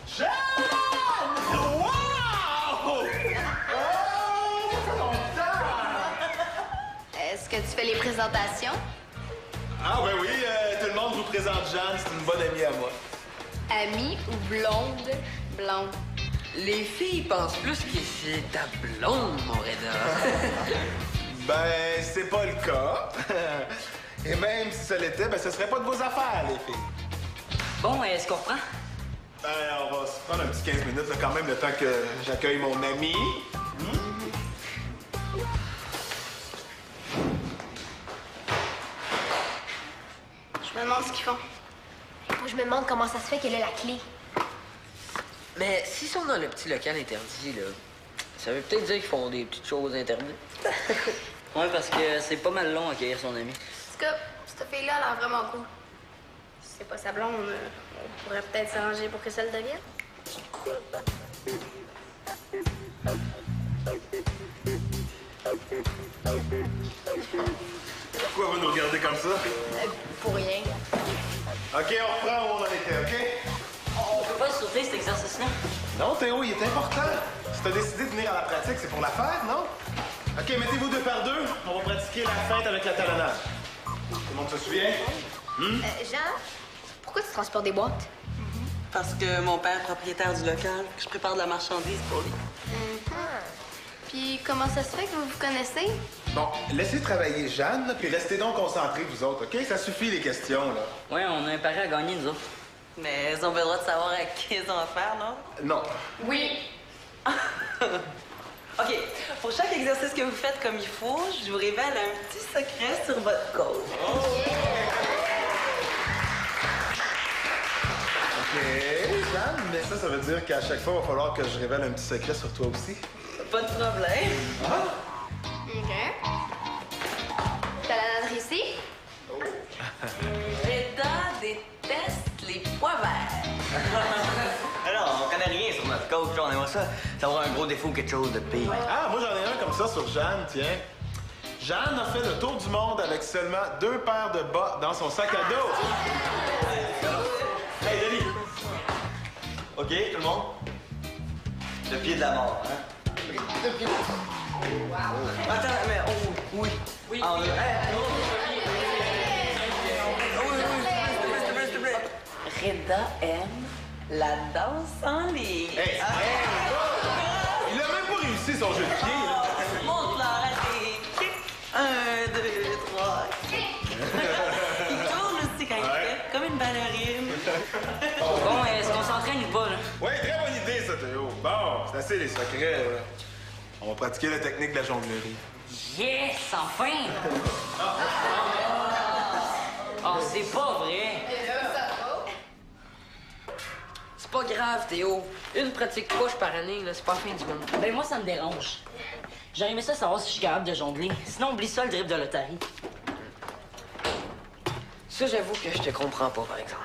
Speaker 4: Jeanne! Wow! Oh! Ça fait longtemps!
Speaker 2: Est-ce que tu fais les présentations?
Speaker 4: Ah ben oui, tout le monde vous présente Jeanne, c'est une bonne amie à moi.
Speaker 2: Amie ou blonde? Blonde.
Speaker 7: Les filles pensent plus que c'est ta blonde, mon Reda.
Speaker 4: Ben, c'est pas le cas. Et même si ça l'était, ben ce serait pas de vos affaires, les filles.
Speaker 1: Bon, est-ce qu'on reprend?
Speaker 4: Ben, on va se prendre un petit 15 minutes, là, quand même, le temps que j'accueille mon ami.
Speaker 2: Je me demande ce qu'ils font.
Speaker 6: Moi, je me demande comment ça se fait qu'elle a la clé.
Speaker 7: Mais s'ils sont dans le petit local interdit, là, ça veut peut-être dire qu'ils font des petites choses interdites.
Speaker 1: Ouais, parce que c'est pas mal long à accueillir son ami.
Speaker 2: En tout cas, cette fille-là a l'air vraiment cool. Si c'est pas sa blonde, on pourrait peut-être s'arranger pour que ça le devienne.
Speaker 4: Pourquoi vous nous regardez comme ça?
Speaker 2: Pour rien.
Speaker 4: OK, on reprend où on en était, OK?
Speaker 1: On peut pas sauter cet exercice-là?
Speaker 4: Non, Théo, il est important. Si t'as décidé de venir à la pratique, c'est pour la faire, non? OK, mettez-vous 2 par 2. On va pratiquer la fête avec la talonnade. Tout le monde se souvient?
Speaker 2: Jean, pourquoi tu transportes des boîtes?
Speaker 8: Parce que mon père est propriétaire du local, que je prépare de la marchandise pour lui.
Speaker 2: Puis comment ça se fait que vous vous connaissez?
Speaker 4: Bon, laissez travailler Jeanne, puis restez donc concentrés, vous autres, OK? Ça suffit, les questions, là.
Speaker 1: Ouais, on a un pari à gagner, nous autres.
Speaker 8: Mais elles ont le droit de savoir à qui elles ont affaire, non?
Speaker 4: Non.
Speaker 8: Oui. OK. Pour chaque exercice que vous faites comme il faut, je vous révèle un petit secret sur votre côte.
Speaker 4: OK, Jeanne, mais ça veut dire qu'à chaque fois, il va falloir que je révèle un petit secret sur toi aussi.
Speaker 8: Pas de problème.
Speaker 2: OK. T'as la nade ici?
Speaker 8: Reda déteste les pois verts.
Speaker 9: Alors, on connaît rien sur notre ça avoir un gros défaut ou quelque chose de pire.
Speaker 4: Ah, moi, j'en ai un comme ça sur Jeanne, tiens. Jeanne a fait le tour du monde avec seulement 2 paires de bas dans son sac à dos.
Speaker 9: Hey, Denis! OK, tout le monde? Le pied de la mort, hein? Le pied. Wow. Attends, mais... Oh, oui. Oui. Ah, oui, s'il te plaît.
Speaker 8: Reda aime la danse en ligne.
Speaker 4: Hey, il a même pas réussi son jeu de pied, là.
Speaker 8: Montre-leur à tes kicks. 1, 2, 3, kick. Il tourne aussi quand il fait, comme une ballerine.
Speaker 1: Bon, est-ce qu'on s'entraîne ou pas, là?
Speaker 4: Ouais, très bonne idée, ça, Théo. Bon, c'est assez les secrets, là. On va pratiquer la technique de la jonglerie.
Speaker 1: Yes, enfin! Oh, c'est pas vrai!
Speaker 7: C'est pas grave, Théo. Une pratique poche par année, là, c'est pas la fin du monde.
Speaker 1: Ben moi, ça me dérange. J'aurais aimé ça savoir si je suis capable de jongler. Sinon, oublie ça, le drip de l'Otari.
Speaker 7: Ça, j'avoue que je te comprends pas, par exemple.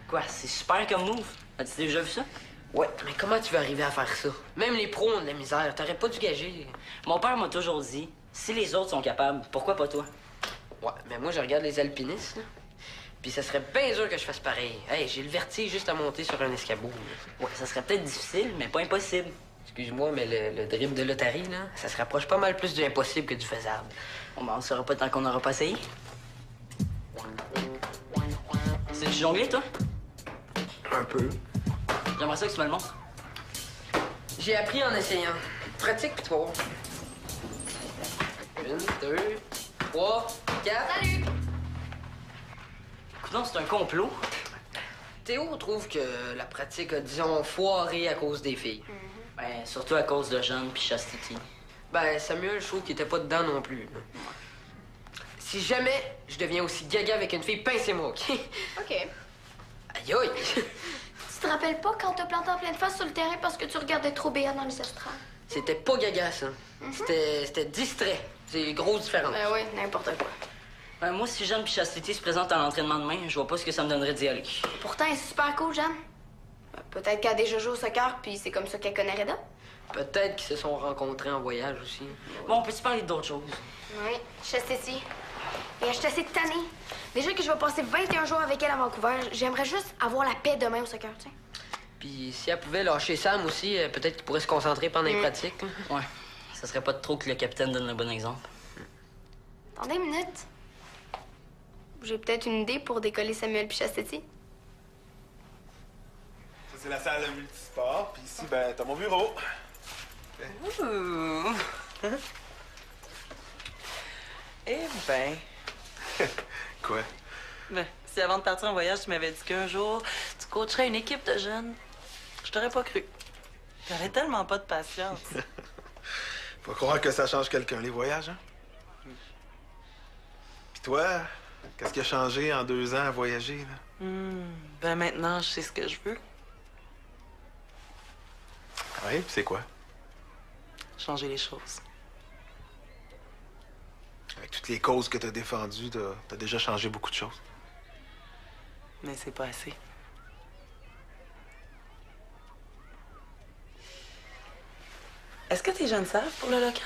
Speaker 1: Quoi, c'est super comme move. As-tu déjà vu ça?
Speaker 7: Ouais, mais comment tu veux arriver à faire ça? Même les pros ont de la misère. T'aurais pas dû gager.
Speaker 1: Mon père m'a toujours dit, si les autres sont capables, pourquoi pas toi?
Speaker 7: Ouais, mais moi, je regarde les alpinistes, là. Puis ça serait bien dur que je fasse pareil. Hey, j'ai le vertige juste à monter sur un escabeau, là.
Speaker 1: Ouais, ça serait peut-être difficile, mais pas impossible.
Speaker 7: Excuse-moi, mais le drip de l'Otari, là, ça se rapproche pas mal plus du impossible que du faisable.
Speaker 1: Bon, ben, on saura pas tant qu'on n'aura pas essayé. C'est du jongler, toi?
Speaker 7: Un peu.
Speaker 1: J'aimerais ça que tu me le montres.
Speaker 7: J'ai appris en essayant. Pratique pis toi. 1, 2, 3, 4.
Speaker 6: Salut!
Speaker 1: Non, c'est un complot.
Speaker 7: Théo trouve que la pratique a, disons, foiré à cause des filles.
Speaker 1: Ben, surtout à cause de Jeanne puis Chastity.
Speaker 7: Ben, Samuel, je trouve qu'il était pas dedans non plus. Là. Si jamais je deviens aussi gaga avec une fille, pincez-moi, OK?
Speaker 2: OK.
Speaker 7: Aïe aïe!
Speaker 6: Tu te rappelles pas quand t'as planté en pleine face sur le terrain parce que tu regardais trop béat dans les estrades?
Speaker 7: C'était pas gaga, ça. C'était distrait. C'est une grosse différence.
Speaker 2: Ben oui, n'importe quoi.
Speaker 1: Ben, moi, si Jeanne puis Chastity se présentent à l'entraînement demain, je vois pas ce que ça me donnerait d'y aller.
Speaker 2: Pourtant, elle est super cool, Jeanne. Ben, peut-être qu'elle a déjà joué au soccer, puis c'est comme ça qu'elle connaît Reda.
Speaker 7: Peut-être qu'ils se sont rencontrés en voyage aussi.
Speaker 1: Bon, on peut-tu parler d'autres choses?
Speaker 2: Oui, je sais si. Et je suis assez tannée. Déjà que je vais passer 21 jours avec elle à Vancouver, j'aimerais juste avoir la paix demain au soccer, tu sais.
Speaker 7: Puis si elle pouvait lâcher Sam aussi, peut-être qu'il pourrait se concentrer pendant les pratiques.
Speaker 1: Ouais. Ça serait pas de trop que le capitaine donne le bon exemple.
Speaker 2: Attendez une minute. J'ai peut-être une idée pour décoller Samuel puis Chastity.
Speaker 4: Ça, c'est la salle de multisport. Puis ici, ben, t'as mon bureau.
Speaker 8: Ouh. Eh ben.
Speaker 4: Quoi?
Speaker 8: Ben, si avant de partir en voyage, tu m'avais dit qu'un jour, tu coacherais une équipe de jeunes, je t'aurais pas cru. T'avais tellement pas de patience.
Speaker 4: Faut croire que ça change quelqu'un, les voyages, hein? Puis toi, qu'est-ce qui a changé en 2 ans à voyager, là?
Speaker 8: Ben maintenant, je sais ce que je veux.
Speaker 4: Oui, puis c'est quoi?
Speaker 8: Changer les choses.
Speaker 4: Avec toutes les causes que t'as défendues, t'as déjà changé beaucoup de choses.
Speaker 8: Mais c'est pas assez. Est-ce que tes jeunes savent pour le local?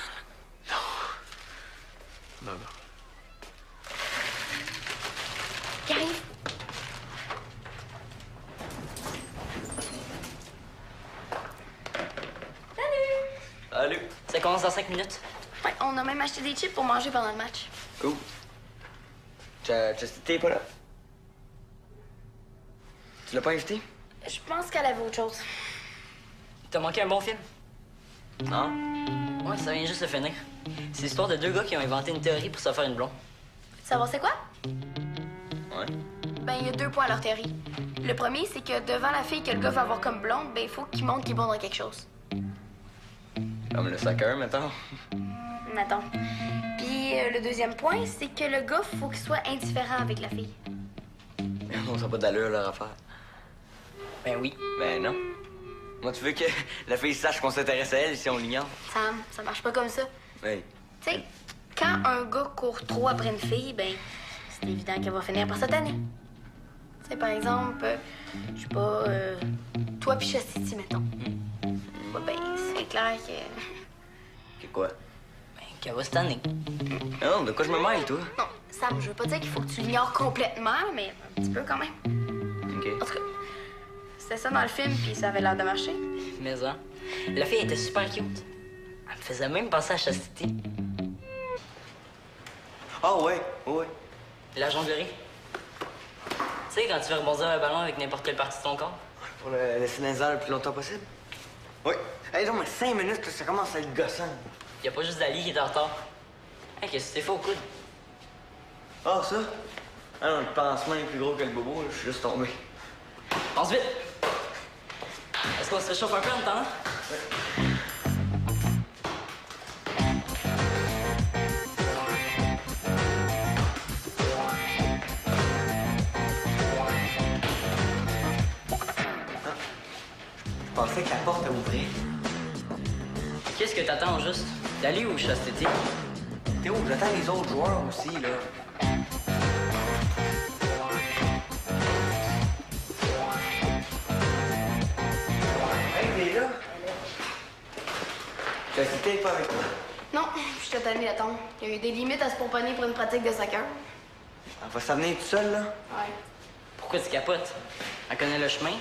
Speaker 4: Non, non.
Speaker 2: Qui arrive?
Speaker 9: Salut!
Speaker 1: Ça commence dans 5 minutes.
Speaker 2: Ouais, on a même acheté des chips pour manger pendant le match.
Speaker 9: Cool. Chastity est pas là? Tu l'as pas invité?
Speaker 2: Je pense qu'elle avait autre chose.
Speaker 1: T'as manqué un bon film?
Speaker 9: Non?
Speaker 1: Ouais, ça vient juste de finir. C'est l'histoire de 2 gars qui ont inventé une théorie pour se faire une blonde.
Speaker 2: Tu savoir c'est quoi?
Speaker 9: Ouais.
Speaker 2: Ben, il y a 2 points à leur théorie. Le premier, c'est que devant la fille que le gars va avoir comme blonde, ben, il faut qu'il montre qu'il est bon dans quelque chose.
Speaker 9: Comme le soccer, mettons.
Speaker 2: Attends. Puis le deuxième point, c'est que le gars, faut qu'il soit indifférent avec la fille.
Speaker 9: On sera pas d'allure, leur affaire.
Speaker 1: Ben oui.
Speaker 9: Ben non. Moi, tu veux que la fille sache qu'on s'intéresse à elle si on l'ignore?
Speaker 2: Sam, ça marche pas comme ça.
Speaker 9: Oui.
Speaker 2: Tu sais, quand un gars court trop après une fille, ben, c'est évident qu'elle va finir par se tanner. Tu sais, par exemple, je sais pas, toi pis Chastity, mettons. Ouais, ben, c'est clair que...
Speaker 9: Que quoi?
Speaker 1: Ben, qu'elle va cette année.
Speaker 9: Non, de quoi je me mêle, toi?
Speaker 2: Non, Sam, je veux pas dire qu'il faut que tu l'ignores complètement, mais un petit peu quand même.
Speaker 9: OK.
Speaker 2: En tout cas, c'était ça dans le film, puis ça avait l'air de marcher.
Speaker 1: Mais hein, la fille était super cute. Elle me faisait même penser à Chastity.
Speaker 9: Ah ouais, ouais.
Speaker 1: La jonglerie. Tu sais, quand tu fais rebondir un ballon avec n'importe quelle partie de ton corps.
Speaker 9: Pour le laisser dans les airs le plus longtemps possible? Oui. Hey, non, mais 5 minutes, là, ça commence à être gossant.
Speaker 1: Y a pas juste Dali qui est en retard. Hey, qu'est-ce que tu t'es fait au coude?
Speaker 9: Ah, ça? Ah non, le pansement est plus gros que le bobo, là, je suis juste tombé.
Speaker 1: Pense vite! Est-ce qu'on se réchauffe un peu en attendant?
Speaker 9: Je pensais que la porte à ouvrir.
Speaker 1: Qu'est-ce que t'attends au juste? Dali ou Chastity?
Speaker 9: Théo, j'attends les autres joueurs aussi, là. Hey, t'es là? Chastity est pas avec toi.
Speaker 2: Non, je suis tannée d'attendre. Il y a eu des limites à se pomponner pour une pratique de soccer.
Speaker 9: Elle va s'amener toute seule, là.
Speaker 2: Ouais.
Speaker 1: Pourquoi tu capotes? Elle connaît le chemin?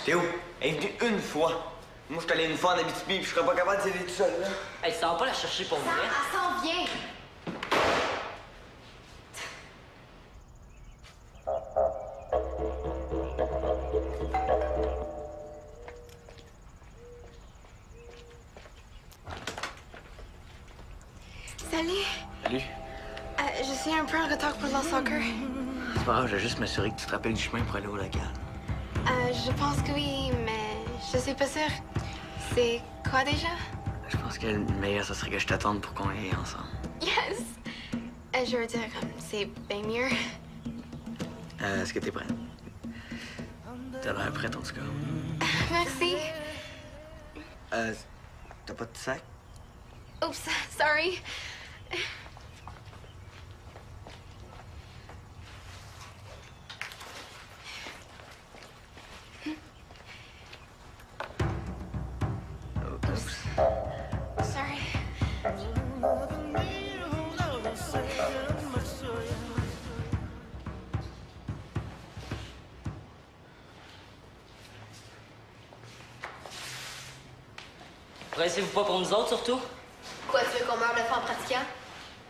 Speaker 9: Théo, elle est venue une fois. Moi, je suis allé une fois en Abitibi, puis je serais pas capable d'y aller tout seul, là.
Speaker 1: Hey, tu t'en vas pas la chercher pour
Speaker 2: Sam,
Speaker 1: vrai?
Speaker 2: elle s'en vient! Salut!
Speaker 9: Salut.
Speaker 2: Je suis un peu en retard pour le soccer.
Speaker 9: C'est pas grave, je vais juste m'assurer que tu te rappelles du chemin pour aller au local.
Speaker 2: Je pense que oui, mais je suis pas sûre. C'est quoi déjà?
Speaker 9: Je pense que le meilleur, ça serait que je t'attende pour qu'on y aille ensemble.
Speaker 2: Yes! Je veux dire, c'est bien mieux.
Speaker 9: Est-ce que t'es prête? T'as l'air prête, en tout cas.
Speaker 2: Merci.
Speaker 9: T'as pas de sac?
Speaker 2: Oops, sorry.
Speaker 9: Oups.
Speaker 2: Sorry.
Speaker 1: Pressez-vous pas pour nous autres, surtout?
Speaker 2: Quoi, tu veux qu'on meure de faim en pratiquant?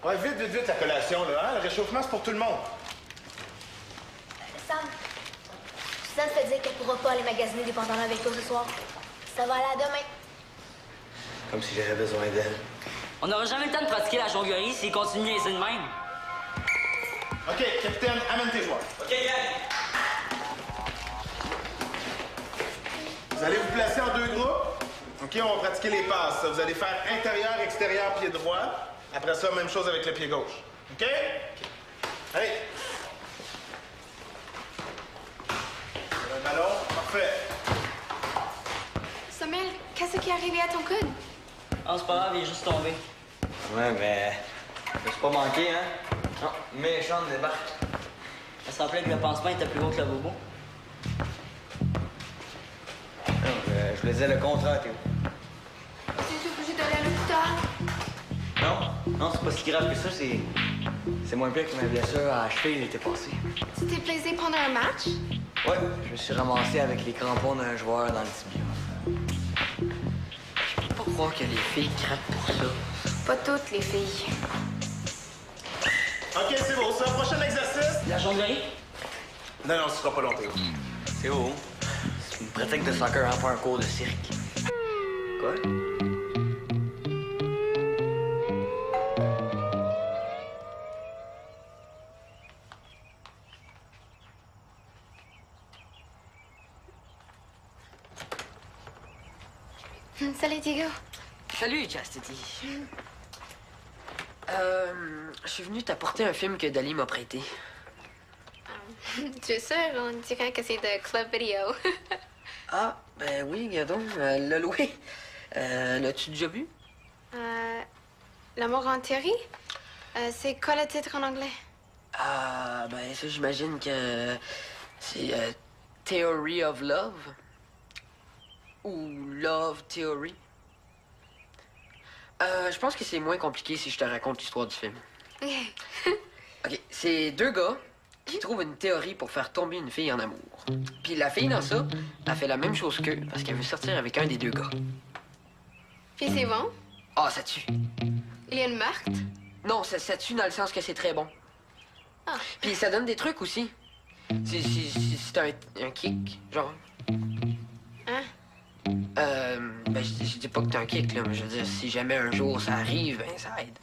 Speaker 4: Ouais, vite, la collation, là, hein? Le réchauffement, c'est pour tout le monde.
Speaker 6: Sam, Suzanne te fait dire qu'elle pourra pas aller magasiner des pantalons avec toi ce soir. Ça va aller à demain.
Speaker 9: Comme si j'avais besoin d'elle.
Speaker 1: On n'aura jamais le temps de pratiquer la jonglerie s'il continue à essayer de même.
Speaker 4: OK, capitaine, amène tes joueurs.
Speaker 9: OK, gang!
Speaker 4: Vous allez vous placer en 2 groupes. OK, on va pratiquer les passes. Vous allez faire intérieur, extérieur, pied droit. Après ça, même chose avec le pied gauche. OK? Allez. Le ballon, parfait.
Speaker 2: Samuel, qu'est-ce qui est arrivé à ton coude?
Speaker 1: Ah, c'est pas grave, il est juste tombé.
Speaker 9: Ouais, mais... Je me suis pas manqué, hein? Non, méchant de débarque.
Speaker 1: Elle semblait que le pansement était plus gros que le bobo.
Speaker 9: Non, je faisais le contraire, Théo.
Speaker 2: Tu es obligé d'aller à l'hôpital.
Speaker 9: Non, c'est pas si grave que ça, c'est moins pire que ma blessure à la cheville l'été passé.
Speaker 2: Tu t'es plaisé pendant un match?
Speaker 9: Ouais, je me suis ramassé avec les crampons d'un joueur dans le tibia.
Speaker 1: Je peux pas croire que les filles craquent pour ça.
Speaker 2: Pas toutes les filles.
Speaker 4: OK, c'est beau, ça. Prochain exercice.
Speaker 1: La jonglerie?
Speaker 4: Non, ce sera pas long, Théo.
Speaker 9: Théo, c'est une pratique de soccer, hein, pas un cours de cirque. Quoi?
Speaker 2: Salut, Diego.
Speaker 7: Salut, Chastity. Je suis venu t'apporter un film que Dali m'a prêté.
Speaker 2: Tu es sûr? On dirait que c'est de Club Video.
Speaker 7: Ah, ben oui, Gadon, l'a loué. L'as-tu déjà vu?
Speaker 2: L'amour en théorie? C'est quoi le titre en anglais?
Speaker 7: Ah, ben ça, j'imagine que c'est Theory of Love. Ou Love Theory. Je pense que c'est moins compliqué si je te raconte l'histoire du film. OK, c'est deux gars qui trouvent une théorie pour faire tomber une fille en amour. Puis la fille dans ça, elle fait la même chose qu'eux parce qu'elle veut sortir avec un des deux gars.
Speaker 10: Puis c'est bon?
Speaker 7: Ah, ça tue.
Speaker 10: Il y a une meurtre?
Speaker 7: Non, ça tue dans le sens que c'est très bon.
Speaker 10: Ah.
Speaker 7: Puis ça donne des trucs aussi. C'est un kick, genre.
Speaker 10: Hein?
Speaker 7: Ben, je dis pas que t'as un kick, là, mais je veux dire, si jamais un jour ça arrive, ben, ça aide.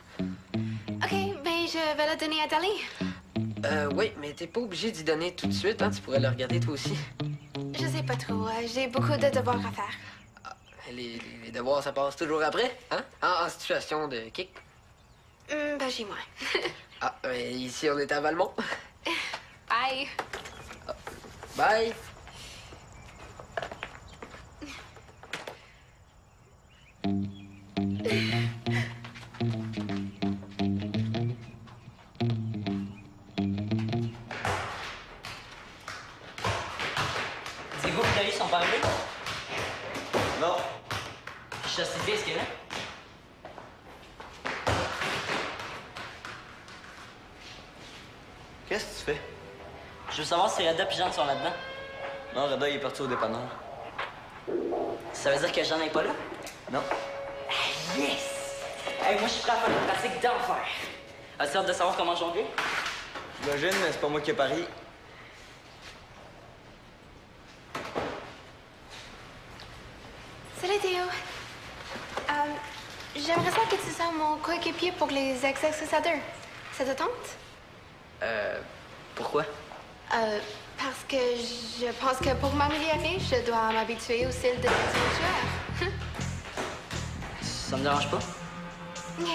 Speaker 10: OK, ben je vais la donner à Tali.
Speaker 7: Oui, mais t'es pas obligé d'y donner tout de suite, hein, tu pourrais le regarder toi aussi.
Speaker 10: Je sais pas trop, j'ai beaucoup de devoirs à faire.
Speaker 7: Ah, les devoirs, ça passe toujours après, hein? En situation de kick.
Speaker 10: Ben chez moi.
Speaker 7: Ah, ben, ici, on est à Valmont.
Speaker 10: Bye.
Speaker 7: Bye!
Speaker 1: Diego et Dali sont pas arrivés?
Speaker 9: Non.
Speaker 1: Chastité, est-ce qu'elle est là?
Speaker 9: Qu'est-ce que tu fais?
Speaker 1: Je veux savoir si Reda et Jeanne sont là-dedans.
Speaker 9: Non, Reda, il est parti au dépanneur.
Speaker 1: Ça veut dire que Jeanne n'est pas là?
Speaker 9: Non.
Speaker 1: Yes! Hey, moi, je suis prêt à faire une pratique d'enfer. As-tu hâte de savoir comment jongler?
Speaker 9: J'imagine, mais c'est pas moi qui ai parié.
Speaker 10: Salut Théo. J'aimerais ça que tu sois mon coéquipier pour les XXX2. Ça te tente?
Speaker 1: Pourquoi?
Speaker 10: Parce que je pense que pour m'améliorer, je dois m'habituer au style de tes joueurs.
Speaker 1: Ça me dérange pas?
Speaker 10: OK.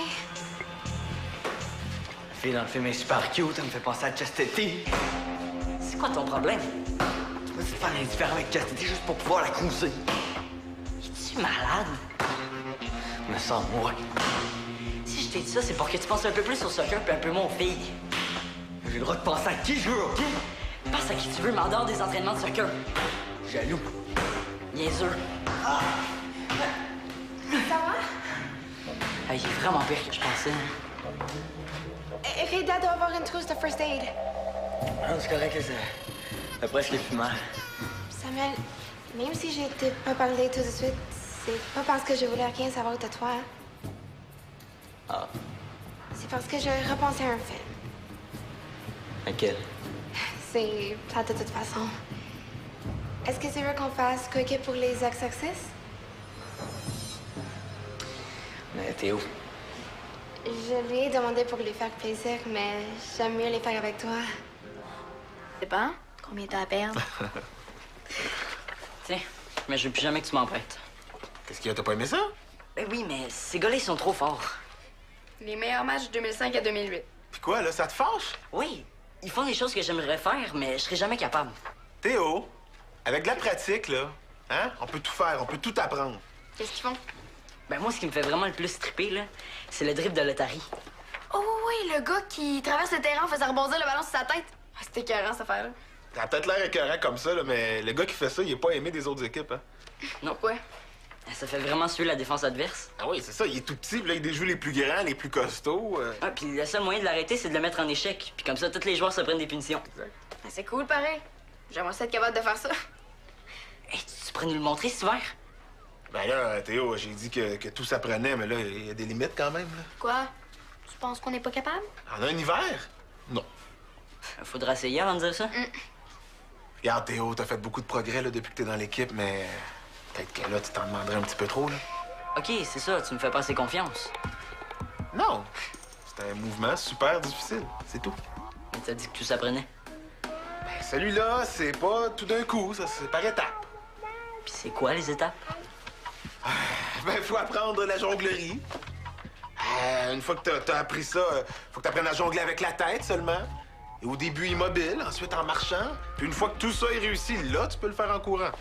Speaker 5: La fille dans le film est super cute, elle me fait penser à Chastity.
Speaker 1: C'est quoi ton problème?
Speaker 5: Tu vas essayer de faire l'indifférent avec Chastity juste pour pouvoir la cruiser.
Speaker 1: Es-tu malade?
Speaker 5: Je me sens moi.
Speaker 1: Si je t'ai dit ça, c'est pour que tu penses un peu plus au soccer puis un peu moins aux filles.
Speaker 5: J'ai le droit de penser à qui je veux, OK?
Speaker 1: Pense à qui tu veux, mais en dehors des entraînements de soccer.
Speaker 5: Jaloux.
Speaker 1: Niaiseux.
Speaker 10: Ça va?
Speaker 1: Hey, il est vraiment pire que je pensais.
Speaker 10: Reda doit avoir une trousse de first aid.
Speaker 5: Non, c'est correct, ça. Ça presque plus mal.
Speaker 10: Samuel, même si je t'ai pas parlé tout de suite, c'est pas parce que je voulais rien savoir de toi.
Speaker 5: Ah,
Speaker 10: C'est parce que je repensais à un film.
Speaker 5: laquelle?
Speaker 10: C'est plate de toute façon. Est-ce que tu veux qu'on fasse coéquipe pour les X-Axis?
Speaker 5: Mais Théo,
Speaker 10: Je lui ai demandé pour lui faire plaisir, mais j'aime mieux les faire avec toi.
Speaker 2: C'est bon? Combien t'as à perdre?
Speaker 1: Tiens, mais je veux plus jamais que tu m'en prêtes.
Speaker 4: Qu'est-ce qu'il y a? T'as pas aimé ça?
Speaker 1: Ben oui, mais ces gars-là, ils sont trop forts.
Speaker 2: Les meilleurs matchs 2005 à 2008.
Speaker 4: Puis quoi, là, ça te fâche?
Speaker 1: Oui, ils font des choses que j'aimerais faire, mais je serais jamais capable.
Speaker 4: Théo, avec de la pratique, là, hein? On peut tout faire, on peut tout apprendre.
Speaker 2: Qu'est-ce qu'ils font?
Speaker 1: Ben moi, ce qui me fait vraiment le plus triper, là, c'est le dribble de l'Otari.
Speaker 2: Oh oui, le gars qui traverse le terrain en faisant rebondir le ballon sur sa tête. Ah, c'était écœurant, cette affaire-là.
Speaker 4: Ça a peut-être l'air écœurant comme ça, là, mais le gars qui fait ça, il est pas aimé des autres équipes, hein?
Speaker 1: Non.
Speaker 2: Pourquoi?
Speaker 1: Ça fait vraiment suer la défense adverse.
Speaker 4: Ah oui, c'est ça, il est tout petit, puis là, il déjoue les plus grands, les plus costauds.
Speaker 1: Ah, puis le seul moyen de l'arrêter, c'est de le mettre en échec. Puis comme ça, tous les joueurs se prennent des punitions.
Speaker 2: Ah, c'est cool, pareil. J'aimerais ça être capable de faire ça.
Speaker 1: Hey, tu pourrais nous le montrer cet hiver?
Speaker 4: Ben là, Théo, j'ai dit que tout s'apprenait, mais là, il y a des limites quand même, là.
Speaker 2: Quoi? Tu penses qu'on n'est pas capable?
Speaker 4: En un hiver? Non.
Speaker 1: Faudra essayer avant de dire ça.
Speaker 4: Regarde, Théo, t'as fait beaucoup de progrès, là, depuis que t'es dans l'équipe, mais peut-être que là, tu t'en demanderais un petit peu trop, là.
Speaker 1: OK, c'est ça, tu me fais pas assez confiance.
Speaker 4: Non. C'est un mouvement super difficile, c'est tout.
Speaker 1: Mais t'as dit que tout s'apprenait.
Speaker 4: Ben, celui-là, c'est pas tout d'un coup, ça, c'est par étapes.
Speaker 1: Puis c'est quoi les étapes?
Speaker 4: Ben, faut apprendre la jonglerie. Une fois que t'as appris ça, faut que t'apprennes à jongler avec la tête seulement. Et au début immobile, ensuite en marchant. Puis une fois que tout ça est réussi, là, tu peux le faire en courant.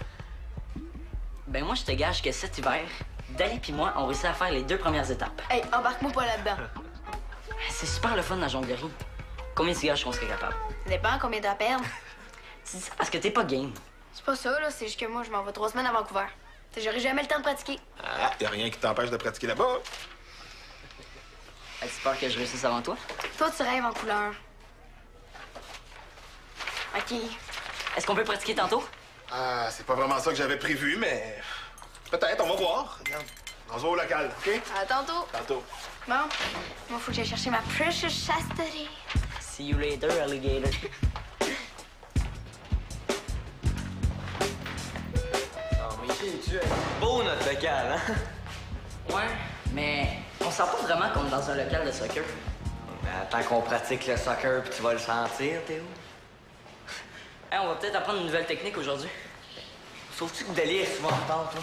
Speaker 1: Ben moi, je te gage que cet hiver, Dali puis moi, on réussit à faire les 2 premières étapes.
Speaker 2: Hey, embarque-moi pas là-dedans.
Speaker 1: C'est super le fun, la jonglerie. Combien tu gages qu'on serait capable?
Speaker 2: Ça dépend combien t'as à perdre.
Speaker 1: Tu dis ça parce que t'es pas game.
Speaker 2: C'est pas ça, là. C'est juste que moi, je m'en vais 3 semaines à Vancouver. J'aurai jamais le temps de pratiquer.
Speaker 4: Ah, y a rien qui t'empêche de pratiquer là-bas.
Speaker 1: As-tu peur que je réussisse avant toi?
Speaker 2: Toi, tu rêves en couleur. OK.
Speaker 1: Est-ce qu'on peut pratiquer tantôt?
Speaker 4: Ah, c'est pas vraiment ça que j'avais prévu, mais... Peut-être, on va voir. Regarde, on se voit au local, OK?
Speaker 2: À tantôt.
Speaker 4: Tantôt.
Speaker 2: Bon, moi, faut que j'aille chercher ma precious chastity.
Speaker 1: See you later, alligator.
Speaker 9: Non, mais c'est beau notre local, hein?
Speaker 1: Ouais, mais on sent pas vraiment comme dans un local de soccer.
Speaker 5: Tant qu'on pratique le soccer, puis tu vas le sentir, Théo.
Speaker 1: Hey, on va peut-être apprendre une nouvelle technique aujourd'hui.
Speaker 5: Sauf-tu que Delis est souvent en retard, toi?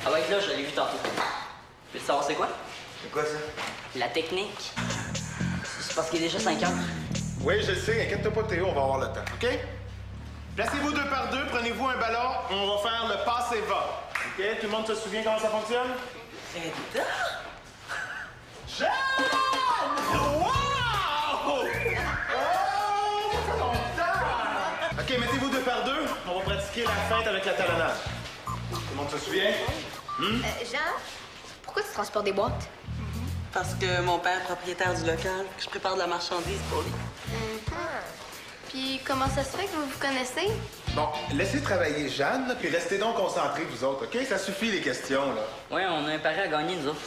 Speaker 1: Ah ouais, là, je l'ai vu tantôt. Tu veux savoir c'est quoi?
Speaker 5: C'est quoi ça?
Speaker 1: La technique. C'est parce qu'il est déjà 5 heures.
Speaker 4: Oui, je le sais. Inquiète-toi pas, Théo, on va avoir le temps, OK? Placez-vous 2 par 2, prenez-vous un ballon, on va faire le passe et va. OK? Tout le monde se souvient comment ça fonctionne?
Speaker 8: Rita?
Speaker 4: Jeanne! Wow! Oh! Ça fait longtemps! OK, mettez-vous 2 par 2. On va pratiquer la fête avec la talonnade. Tout le monde se souvient?
Speaker 2: Jean, pourquoi tu transportes des boîtes?
Speaker 8: Parce que mon père est propriétaire du local, que je prépare de la marchandise pour lui.
Speaker 2: Puis comment ça se fait que vous vous connaissez?
Speaker 4: Bon, laissez travailler Jeanne, puis restez donc concentrés, vous autres, OK? Ça suffit, les questions, là.
Speaker 1: Ouais, on a un pari à gagner, nous autres.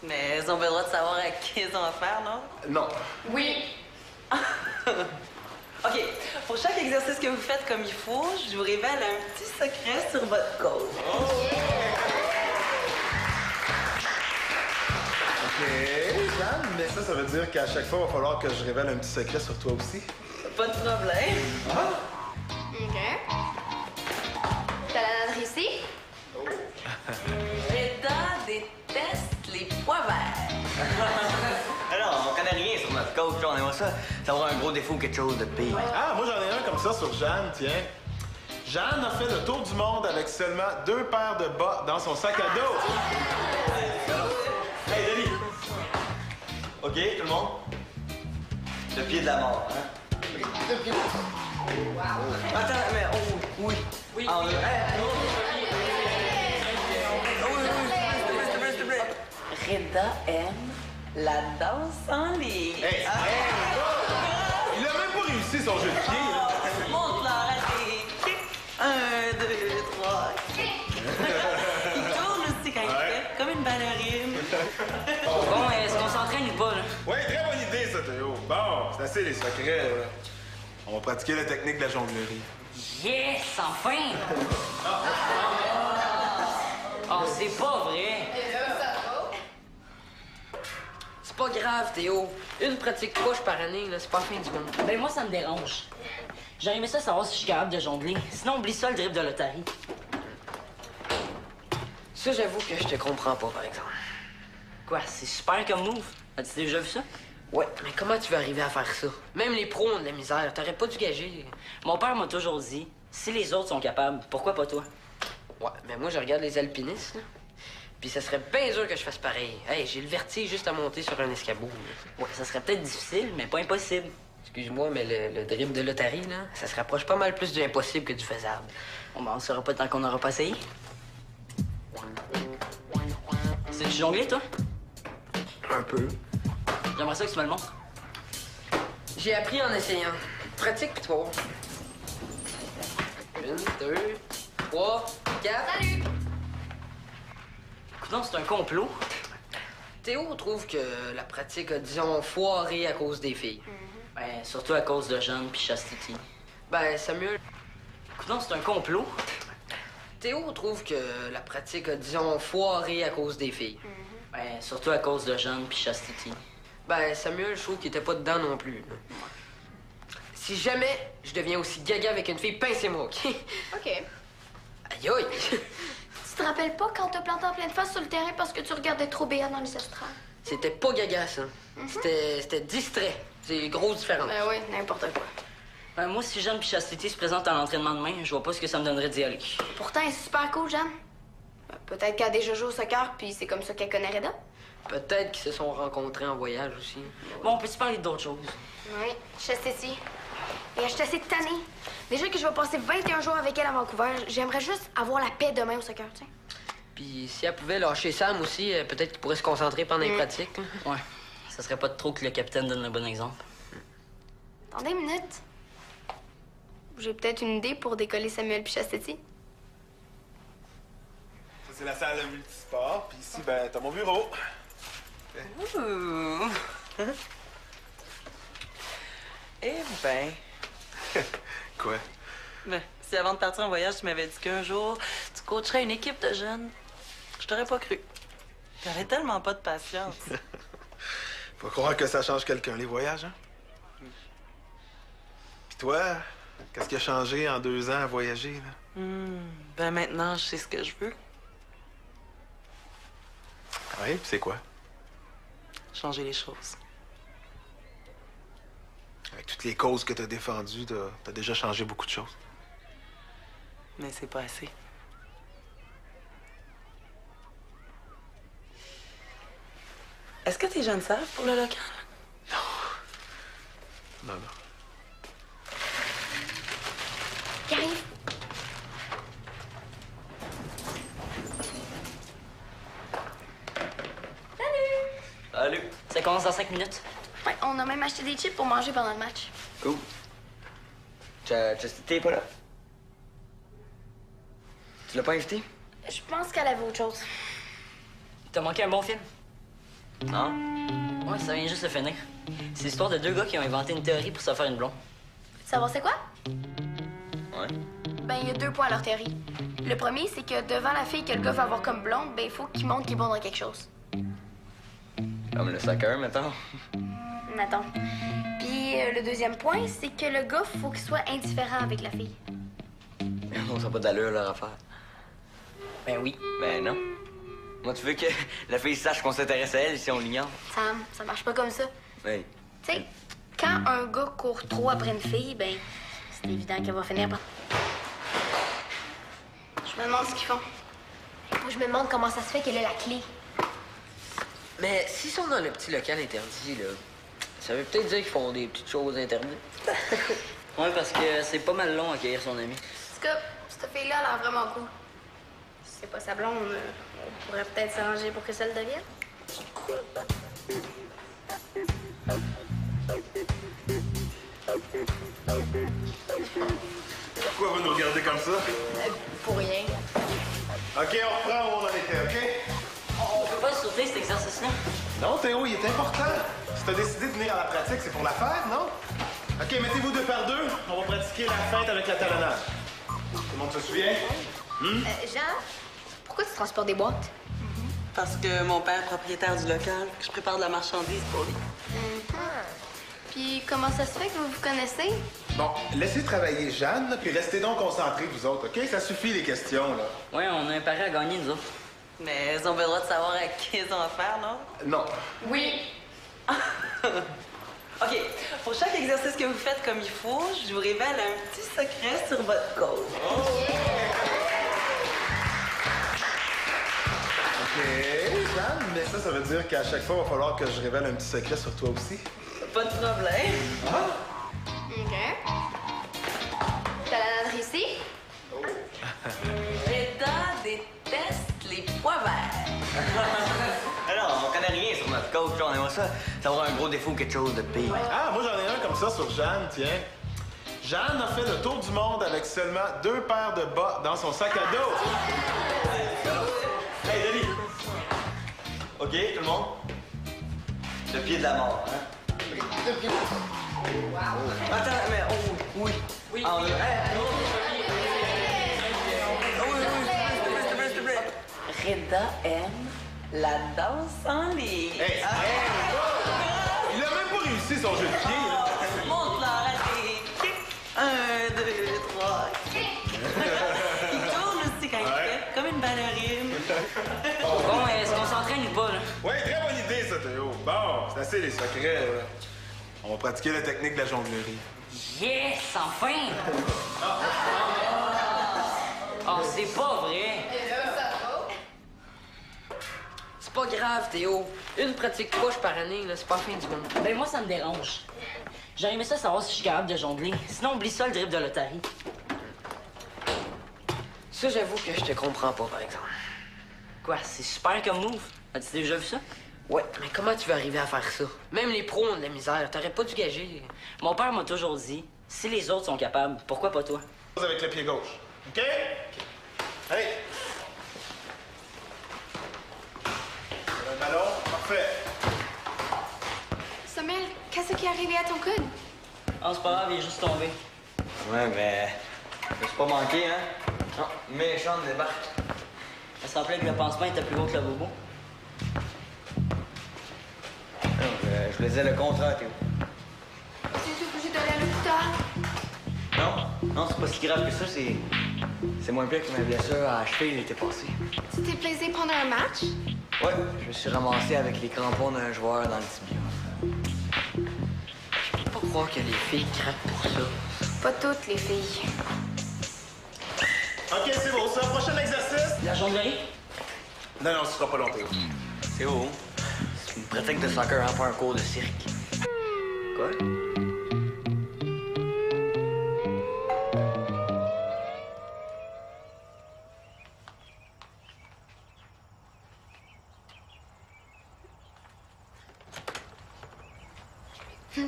Speaker 8: Mais elles ont pas le droit de savoir à qui elles ont affaire, non?
Speaker 4: Non.
Speaker 8: Oui. OK. Pour chaque exercice que vous faites comme il faut, je vous révèle un petit secret sur votre cause.
Speaker 4: OK, Jeanne, mais ça veut dire qu'à chaque fois, il va falloir que je révèle un petit secret sur toi aussi.
Speaker 8: Pas de problème.
Speaker 2: OK. T'as la nade ici?
Speaker 8: Rita déteste les pois verts.
Speaker 5: Alors, on connaît rien sur notre coach, là. On aimerait ça avoir un gros défaut ou quelque chose de pire.
Speaker 4: Ah, moi, j'en ai un comme ça sur Jeanne, tiens. Jeanne a fait le tour du monde avec seulement 2 paires de bas dans son sac à dos.
Speaker 9: Hey, Denis! OK, tout le monde? Le pied de la mort, hein? Le pied. Attends, mais oui. Oui. Ah, s'il te plaît.
Speaker 8: Rita aime la danse en ligne.
Speaker 4: Hey, il a même pas réussi son jeu de pied, là.
Speaker 8: Montre-leur à tes kicks. 1, 2, 3, kick. Il tourne aussi quand il fait, comme une ballerine.
Speaker 1: Bon, est-ce qu'on s'entraîne ou pas, là?
Speaker 4: Ouais, très bonne idée, ça, Théo. Bon, c'est assez les secrets, là. On va pratiquer la technique de la jonglerie.
Speaker 1: Yes, enfin! Oh, c'est pas vrai!
Speaker 7: C'est pas grave, Théo. Une pratique proche par année, là, c'est pas la fin du monde.
Speaker 1: Ben moi, ça me dérange. J'aurais aimé ça savoir si je suis capable de jongler. Sinon, oublie ça, le dribble de l'Otari.
Speaker 7: Ça, j'avoue que je te comprends pas, par exemple.
Speaker 1: Quoi, c'est super comme move. As-tu déjà vu ça?
Speaker 7: Ouais, mais comment tu vas arriver à faire ça? Même les pros ont de la misère. T'aurais pas dû gager.
Speaker 1: Mon père m'a toujours dit, si les autres sont capables, pourquoi pas toi?
Speaker 7: Ouais, mais moi, je regarde les alpinistes, là. Puis ça serait bien dur que je fasse pareil. Hey, j'ai le vertige juste à monter sur un escabeau, là.
Speaker 1: Ouais, ça serait peut-être difficile, mais pas impossible.
Speaker 7: Excuse-moi, mais le dribble de l'Otari, là, ça se rapproche pas mal plus du impossible que du faisable.
Speaker 1: Bon, ben, on saura pas tant qu'on n'aura pas essayé. C'est du jongler, toi?
Speaker 7: Un peu.
Speaker 1: J'aimerais ça que tu me le montres.
Speaker 7: J'ai appris en essayant. Pratique, pis tu vas voir. 1, 2, 3, 4...
Speaker 2: Salut!
Speaker 1: Non, c'est un complot.
Speaker 7: Théo trouve que la pratique a, disons, foiré à cause des filles.
Speaker 1: Ben, surtout à cause de Jeanne puis Chastity.
Speaker 7: Ben, Samuel...
Speaker 1: Non, c'est un complot.
Speaker 7: Théo trouve que la pratique a, disons, foiré à cause des filles.
Speaker 1: Ben, surtout à cause de Jeanne puis Chastity.
Speaker 7: Ben, Samuel, je trouve qu'il était pas dedans non plus, là. Si jamais je deviens aussi gaga avec une fille, pincez-moi, OK?
Speaker 2: OK.
Speaker 7: Aïe aïe!
Speaker 2: Tu te rappelles pas quand t'as planté en pleine face sur le terrain parce que tu regardais trop béat dans les estrades?
Speaker 7: C'était pas gaga, ça. C'était distrait. C'est grosse différence.
Speaker 2: Ben oui, n'importe quoi.
Speaker 1: Ben, moi, si Jeanne puis Chastity se présentent à l'entraînement demain, je vois pas ce que ça me donnerait d'y aller.
Speaker 2: Pourtant, elle est super cool, Jeanne. Ben, peut-être qu'elle a déjà joué au soccer, puis c'est comme ça qu'elle connaît Reda.
Speaker 7: Peut-être qu'ils se sont rencontrés en voyage aussi.
Speaker 1: Bon, on peut-tu parler d'autres choses?
Speaker 2: Oui, Chastity. Et je suis assez tannée. Déjà que je vais passer 21 jours avec elle à Vancouver, j'aimerais juste avoir la paix demain au soccer, tu sais.
Speaker 7: Puis si elle pouvait lâcher Sam aussi, peut-être qu'il pourrait se concentrer pendant les pratiques. Là.
Speaker 1: Ouais. Ça serait pas de trop que le capitaine donne le bon exemple.
Speaker 2: Attendez une minute. J'ai peut-être une idée pour décoller Samuel Pichastetti.
Speaker 4: Ça, c'est la salle de multisport. Puis ici, ben, t'as mon bureau.
Speaker 8: Ouh. Eh ben.
Speaker 4: Quoi?
Speaker 8: Ben, si avant de partir en voyage, tu m'avais dit qu'un jour, tu coacherais une équipe de jeunes, je t'aurais pas cru. T'avais tellement pas de patience.
Speaker 4: Faut croire que ça change quelqu'un, les voyages, hein? Puis toi, qu'est-ce qui a changé en 2 ans à voyager, là?
Speaker 8: Ben maintenant, je sais ce que je veux.
Speaker 4: Oui, puis c'est quoi?
Speaker 8: Changer les choses.
Speaker 4: Avec toutes les causes que t'as défendues, t'as déjà changé beaucoup de choses.
Speaker 8: Mais c'est pas assez. Est-ce que tes jeunes savent pour le local?
Speaker 4: Non, non.
Speaker 2: Qui arrive?
Speaker 9: Salut.
Speaker 1: Ça commence dans 5 minutes.
Speaker 2: Ouais, on a même acheté des chips pour manger pendant le match.
Speaker 9: Cool. T'es pas là? Tu l'as pas invité?
Speaker 2: Je pense qu'elle avait autre chose.
Speaker 1: T'as manqué un bon film?
Speaker 9: Non?
Speaker 1: Ouais, ça vient juste de finir. C'est l'histoire de 2 gars qui ont inventé une théorie pour se faire une blonde.
Speaker 2: Tu savoir c'est quoi?
Speaker 9: Ouais.
Speaker 2: Ben, il y a 2 points à leur théorie. Le premier, c'est que devant la fille que le gars va avoir comme blonde, ben, il faut qu'il montre qu'il est bon dans quelque chose.
Speaker 9: Comme le soccer, mettons.
Speaker 2: Attends. Puis le deuxième point, c'est que le gars, faut qu'il soit indifférent avec la fille.
Speaker 9: On n'a pas d'allure, leur affaire.
Speaker 1: Ben oui.
Speaker 9: Ben non. Moi, tu veux que la fille sache qu'on s'intéresse à elle si on l'ignore?
Speaker 2: Sam, ça marche pas comme ça.
Speaker 9: Oui.
Speaker 2: Tu sais, quand un gars court trop après une fille, ben, c'est évident qu'elle va finir par... Je me demande ce qu'ils font.
Speaker 6: Moi, je me demande comment ça se fait qu'elle a la clé.
Speaker 7: Mais s'ils sont dans le petit local interdit, là, ça veut peut-être dire qu'ils font des petites choses interdites.
Speaker 1: Ouais, parce que c'est pas mal long à accueillir son ami.
Speaker 2: En tout cas, cette fille-là a l'air vraiment cool. Si c'est pas sa blonde, on pourrait peut-être s'arranger pour que ça le devienne.
Speaker 4: Pourquoi vous nous regardez comme ça?
Speaker 6: Pour rien.
Speaker 4: OK, on reprend où on en était, OK?
Speaker 1: On peut pas sauter cet exercice-là.
Speaker 4: Non, Théo, il est important. Si t'as décidé de venir à la pratique, c'est pour la faire, non? OK, mettez-vous 2 par 2. On va pratiquer la feinte avec la talonnade. Tout le monde se souvient?
Speaker 2: Jean, pourquoi tu transportes des boîtes?
Speaker 8: Parce que mon père est propriétaire du local, que je prépare de la marchandise pour lui.
Speaker 2: Puis comment ça se fait que vous vous connaissez?
Speaker 4: Bon, laissez travailler Jeanne, là, puis restez donc concentrés, vous autres, OK? Ça suffit, les questions, là.
Speaker 1: Ouais, on a un pari à gagner, nous autres.
Speaker 8: Mais ils ont pas le droit de savoir à qui ils ont affaire, non?
Speaker 4: Non.
Speaker 8: Oui. OK. Pour chaque exercice que vous faites comme il faut, je vous révèle un petit secret sur votre cause.
Speaker 4: OK, Jeanne, mais ça veut dire qu'à chaque fois, il va falloir que je révèle un petit secret sur toi aussi.
Speaker 8: Pas de problème.
Speaker 2: OK. T'as la nade ici?
Speaker 8: Reda déteste les pois verts.
Speaker 9: Alors, on connaît rien sur notre coach, on aimerait ça savoir un gros défaut ou quelque chose de pire.
Speaker 4: Ah, moi, j'en ai un comme ça sur Jeanne, tiens. Jeanne a fait le tour du monde avec seulement 2 paires de bas dans son sac à dos.
Speaker 9: Hey, Denis! OK, tout le monde? Le pied de la mort, hein? Attends, mais oui. Oui. Ah, oui, s'il te plaît.
Speaker 8: Reda aime la danse en ligne.
Speaker 4: Hey, il a même pas réussi son jeu de pied, là.
Speaker 8: Montre-leur à tes kicks. 1, 2, 3, kick. Il tourne aussi quand il fait, comme une ballerine.
Speaker 1: Bon, est-ce qu'on s'entraîne ou pas, là?
Speaker 4: Ouais, très bonne idée, ça, Théo. Bon, c'est assez les secrets, là. On va pratiquer la technique de la jonglerie.
Speaker 1: Yes, enfin! Oh, c'est pas vrai!
Speaker 7: C'est pas grave, Théo. Une pratique proche par année, là, c'est pas la fin du monde.
Speaker 1: Ben moi, ça me dérange. J'aurais aimé ça savoir si je suis capable de jongler. Sinon, oublie ça, le dribble de l'Otari.
Speaker 7: Ça, j'avoue que je te comprends pas, par exemple.
Speaker 1: Quoi, c'est super comme move. As-tu déjà vu ça?
Speaker 7: Ouais, mais comment tu veux arriver à faire ça? Même les pros ont de la misère. T'aurais pas dû gager.
Speaker 1: Mon père m'a toujours dit, si les autres sont capables, pourquoi pas toi?
Speaker 4: Avec le pied gauche. OK? Allez! Le ballon, parfait.
Speaker 10: Samuel, qu'est-ce qui est arrivé à ton coude?
Speaker 1: Ah, c'est pas grave, il est juste tombé.
Speaker 9: Ouais, mais. Je me suis pas manqué, hein? Non, méchant débarque.
Speaker 1: Ça se rappelait que le pansement était plus gros que le bobo.
Speaker 9: Non, je faisais le contraire, Théo.
Speaker 10: Tu es obligé d'aller à l'hôpital?
Speaker 9: Non, c'est pas si grave que ça, c'est moins pire que ma blessure à la cheville l'été passé.
Speaker 10: Tu t'es blessé pendant un match?
Speaker 5: Ouais, je me suis ramassé avec les crampons d'un joueur dans le tibia.
Speaker 7: Je peux pas croire que les filles craquent pour ça.
Speaker 10: Pas toutes les filles.
Speaker 4: OK, c'est bon, ça. Prochain exercice.
Speaker 1: La jonglerie?
Speaker 4: Non, ce sera pas long, Théo.
Speaker 5: C'est où? C'est une pratique de soccer, hein, pas un cours de cirque. Quoi?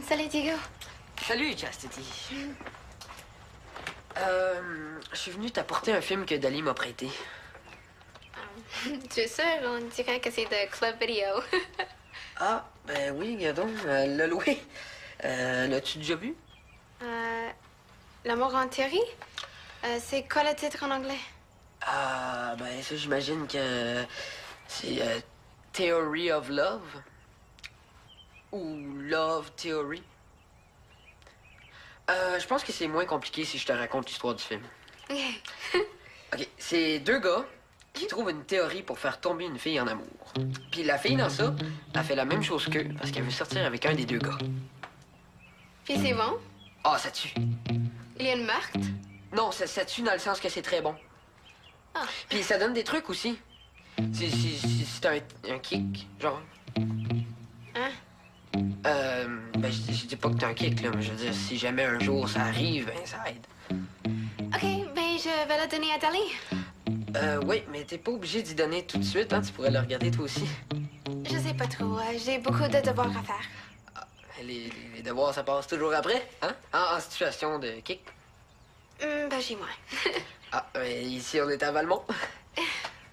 Speaker 10: Salut, Diego.
Speaker 7: Salut, Chastity. Je suis venu t'apporter un film que Dali m'a prêté.
Speaker 10: Tu es sûr? On dirait que c'est de Club Video.
Speaker 7: Ah, ben oui, Gadon, l'a loué. L'as-tu déjà vu?
Speaker 10: L'amour en théorie? C'est quoi le titre en anglais?
Speaker 7: Ah, ben ça, j'imagine que c'est Theory of Love. Ou Love Theory. Je pense que c'est moins compliqué si je te raconte l'histoire du film. OK, c'est deux gars qui trouvent une théorie pour faire tomber une fille en amour. Puis la fille dans ça, elle fait la même chose qu'eux parce qu'elle veut sortir avec un des deux gars.
Speaker 10: Puis c'est bon?
Speaker 7: Ah, ça tue.
Speaker 10: Il y a une meurtre?
Speaker 7: Non, ça tue dans le sens que c'est très bon.
Speaker 10: Ah.
Speaker 7: Puis ça donne des trucs aussi. C'est un kick, genre.
Speaker 10: Hein?
Speaker 7: Ben, je dis pas que t'as un kick, là, mais je veux dire, si jamais un jour ça arrive, ben, ça aide.
Speaker 10: OK, ben je vais le donner à Dali.
Speaker 7: Oui, mais t'es pas obligé d'y donner tout de suite, hein, tu pourrais le regarder toi aussi.
Speaker 10: Je sais pas trop. J'ai beaucoup de devoirs à faire.
Speaker 7: Ah, les devoirs, ça passe toujours après, hein? En situation de kick.
Speaker 10: Ben, chez moi.
Speaker 7: Ah, ben, ici, on est à Valmont.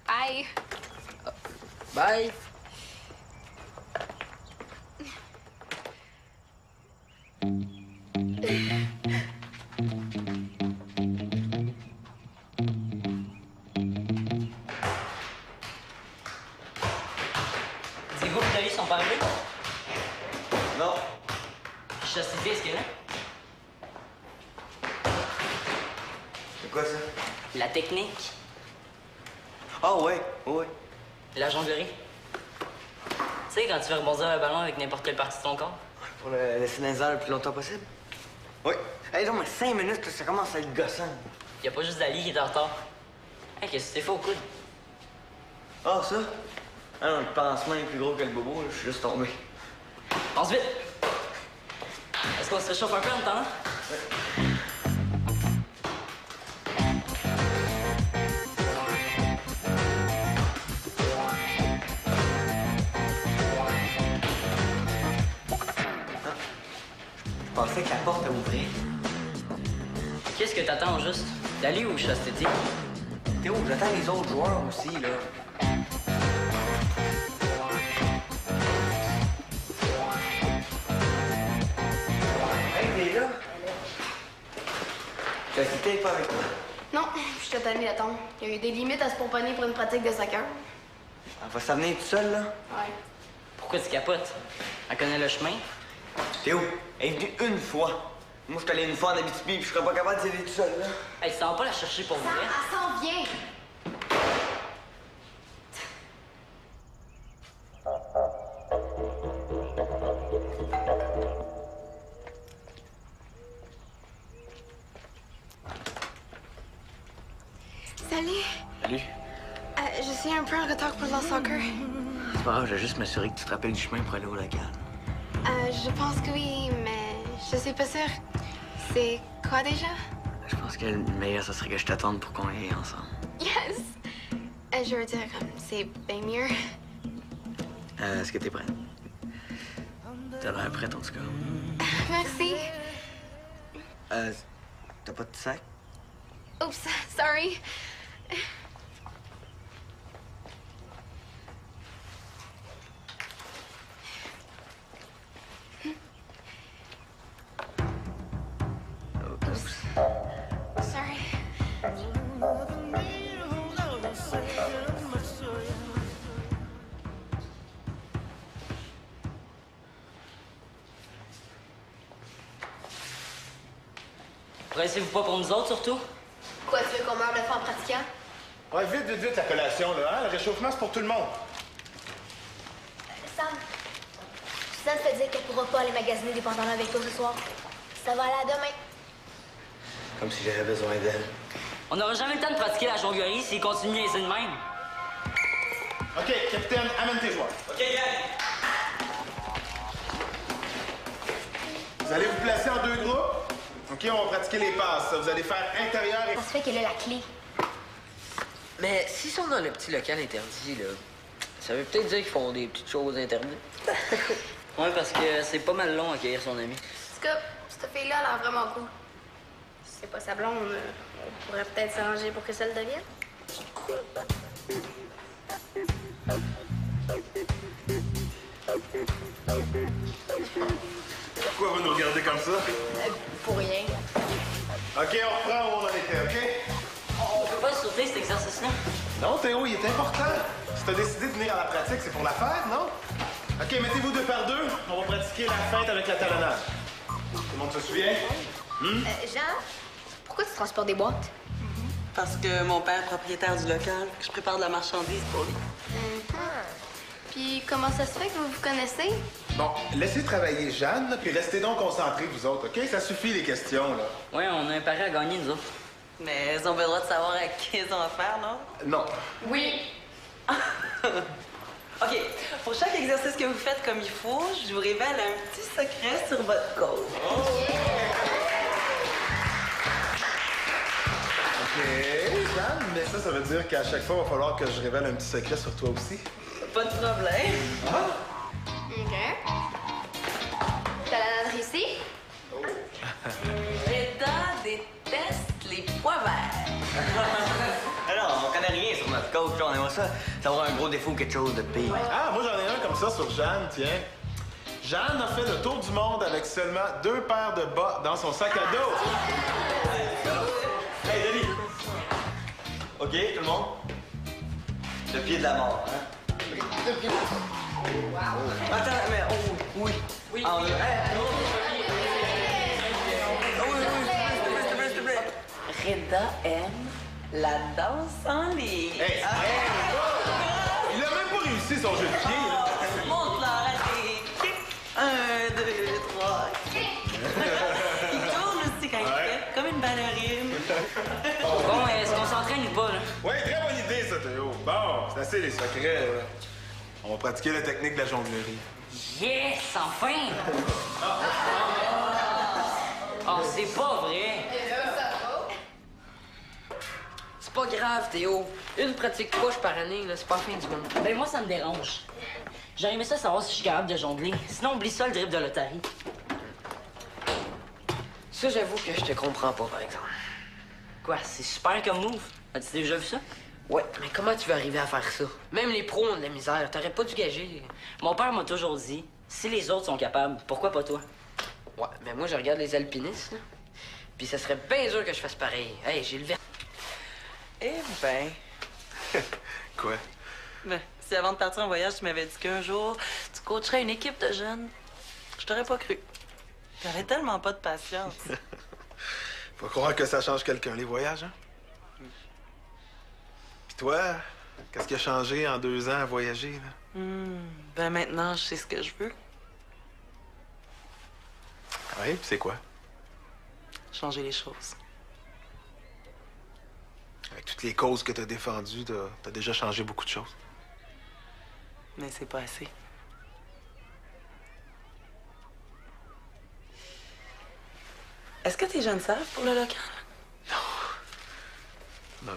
Speaker 10: Bye.
Speaker 7: Bye!
Speaker 1: Diego et Dali sont pas arrivés?
Speaker 9: Non.
Speaker 1: Chastity, est-ce qu'elle est là?
Speaker 9: C'est quoi ça?
Speaker 1: La technique,
Speaker 9: Ah, ouais.
Speaker 1: la jonglerie. Tu sais, quand tu veux rebondir un ballon avec n'importe quelle partie de ton corps?
Speaker 5: Pour le laisser dans les airs le plus longtemps possible?
Speaker 9: Oui.
Speaker 5: Hey, non, mais 5 minutes, là, ça commence à être gossant.
Speaker 1: Y a pas juste Dali qui est en retard. Hey, qu'est-ce que tu t'es fait au coude?
Speaker 5: Ah, ça? Ah non, le pansement est plus gros que le bobo, là, je suis juste tombé.
Speaker 1: Pense vite! Est-ce qu'on se réchauffe un peu en attendant?
Speaker 5: Je pensais que la porte à ouvrir.
Speaker 1: Qu'est-ce que t'attends au juste? Dali ou Chastity?
Speaker 5: Théo, j'attends les autres joueurs aussi, là. Hey, t'es là? Chastity est pas avec toi.
Speaker 2: Non, je suis tanné la tombe. Il y a eu des limites à se pomponner pour une pratique de soccer.
Speaker 5: Elle va s'amener toute seule, là.
Speaker 2: Ouais.
Speaker 1: Pourquoi tu capotes? Elle connaît le chemin?
Speaker 5: Théo, elle est venue une fois. Moi, je suis allé une fois en Abitibi, puis je serais pas capable d'y aller tout seul, là.
Speaker 1: Hey, tu t'en vas pas la chercher pour vrai?
Speaker 2: Elle s'en vient!
Speaker 10: Salut.
Speaker 5: Salut.
Speaker 10: Je suis un peu en retard pour le soccer.
Speaker 5: C'est pas grave, je vais juste m'assurer que tu te rappelles du chemin pour aller au local.
Speaker 10: Je pense que oui, mais je suis pas sûre. C'est quoi déjà?
Speaker 5: Je pense que le meilleur, ça serait que je t'attende pour qu'on y aille ensemble.
Speaker 10: Yes! Je veux dire, c'est bien mieux.
Speaker 5: Est-ce que t'es prête? T'as l'air prête, en tout cas.
Speaker 10: Merci.
Speaker 5: T'as pas de sac?
Speaker 10: Oups, sorry. Sorry.
Speaker 1: Pressez-vous pas pour nous autres, surtout?
Speaker 6: Quoi, tu veux qu'on meure de faim en pratiquant?
Speaker 4: Ouais, vite, la collation, là. Hein? Le réchauffement, c'est pour tout le monde.
Speaker 6: Sam, Suzanne te fait dire qu'elle pourra pas aller magasiner des pantalons avec toi ce soir. Ça va aller à demain.
Speaker 5: Comme si j'avais besoin d'elle.
Speaker 1: On n'aura jamais le temps de pratiquer la jonglerie s'il continue à essayer de même.
Speaker 4: OK, capitaine, amène tes joueurs.
Speaker 9: OK, gang!
Speaker 4: Vous allez vous placer en 2 groupes. OK, on va pratiquer les passes. Vous allez faire intérieur et...
Speaker 6: Ça se fait qu'elle a la clé.
Speaker 7: Mais s'ils sont dans le petit local interdit, là, ça veut peut-être dire qu'ils font des petites choses interdites.
Speaker 1: Ouais, parce que c'est pas mal long à accueillir son ami.
Speaker 2: En tout cas, cette fille-là a l'air vraiment cool. Si c'est pas sa blonde, on pourrait peut-être s'arranger pour que ça le devienne.
Speaker 4: Pourquoi vous nous regardez comme ça?
Speaker 6: Pour rien.
Speaker 4: OK, on reprend où on en était, OK?
Speaker 1: On peut pas sauter cet exercice-là.
Speaker 4: Non, Théo, il est important. Si t'as décidé de venir à la pratique, c'est pour la faire, non? OK, mettez-vous 2 par 2. On va pratiquer la feinte avec la talonnade. Tout le monde se souvient?
Speaker 2: Jean, pourquoi tu transportes des boîtes?
Speaker 8: Parce que mon père est propriétaire du local, que je prépare de la marchandise pour lui.
Speaker 2: Puis comment ça se fait que vous vous connaissez?
Speaker 4: Bon, laissez travailler Jeanne, puis restez donc concentrés, vous autres, OK? Ça suffit, les questions, là.
Speaker 1: Ouais, on a un pari à gagner, nous autres.
Speaker 8: Mais elles ont pas le droit de savoir à qui elles ont affaire, non?
Speaker 4: Non.
Speaker 8: Oui! OK. Pour chaque exercice que vous faites comme il faut, je vous révèle un petit secret sur votre côte.
Speaker 4: OK, Jeanne, mais ça veut dire qu'à chaque fois, il va falloir que je révèle un petit secret sur toi aussi.
Speaker 8: Pas de problème.
Speaker 2: OK. T'as la lettre ici?
Speaker 8: Reda déteste les pois verts.
Speaker 9: Alors, on connaît rien sur notre coach, on aimerait ça avoir un gros défaut ou quelque chose de pire.
Speaker 4: Ah, moi, j'en ai un comme ça sur Jeanne, tiens. Jeanne a fait le tour du monde avec seulement 2 paires de bas dans son sac à dos.
Speaker 9: Hey, Denis! OK, tout le monde? Le pied de la mort, hein? Le pied. Wow. Attends, mais oui. Oui. Ah, oui. S'il te plaît.
Speaker 8: Reda aime la danse en ligne.
Speaker 4: Hey, il a même pas réussi son jeu de pied, là.
Speaker 8: Montre-leur à tes kicks. 1, 2, 3, kick. Il tourne aussi quand il fait, comme une ballerine.
Speaker 1: Bon, est-ce qu'on s'entraîne ou pas, là?
Speaker 4: Ouais, très bonne idée, ça, Théo. Bon, c'est assez les secrets, là. On va pratiquer la technique de la jonglerie.
Speaker 1: Yes, enfin! Oh, c'est pas vrai!
Speaker 7: C'est pas grave, Théo. Une pratique couche par année, là, c'est pas la fin du monde.
Speaker 1: Ben moi, ça me dérange. J'aurais aimé ça savoir si je suis capable de jongler. Sinon, oublie ça, le dribble de l'Otari.
Speaker 7: Ça, j'avoue que je te comprends pas, par exemple.
Speaker 1: Quoi, c'est super comme move. As-tu déjà vu ça?
Speaker 7: Ouais, mais comment tu vas arriver à faire ça? Même les pros ont de la misère. T'aurais pas dû gager.
Speaker 1: Mon père m'a toujours dit, si les autres sont capables, pourquoi pas toi?
Speaker 7: Ouais, mais moi, je regarde les alpinistes, là. Puis ça serait bien dur que je fasse pareil. Hey, j'ai le verre.
Speaker 8: Eh ben.
Speaker 4: Quoi?
Speaker 8: Ben, si avant de partir en voyage, tu m'avais dit qu'un jour, tu coacherais une équipe de jeunes, je t'aurais pas cru. T'avais tellement pas de patience.
Speaker 4: Faut croire que ça change quelqu'un, les voyages, hein? Puis toi, qu'est-ce qui a changé en 2 ans à voyager, là?
Speaker 8: Ben maintenant, je sais ce que je veux.
Speaker 4: Oui, puis c'est quoi?
Speaker 8: Changer les choses.
Speaker 4: Avec toutes les causes que t'as défendues, t'as déjà changé beaucoup de choses.
Speaker 8: Mais c'est pas assez. Est-ce que tes jeunes savent pour le local?
Speaker 4: Non.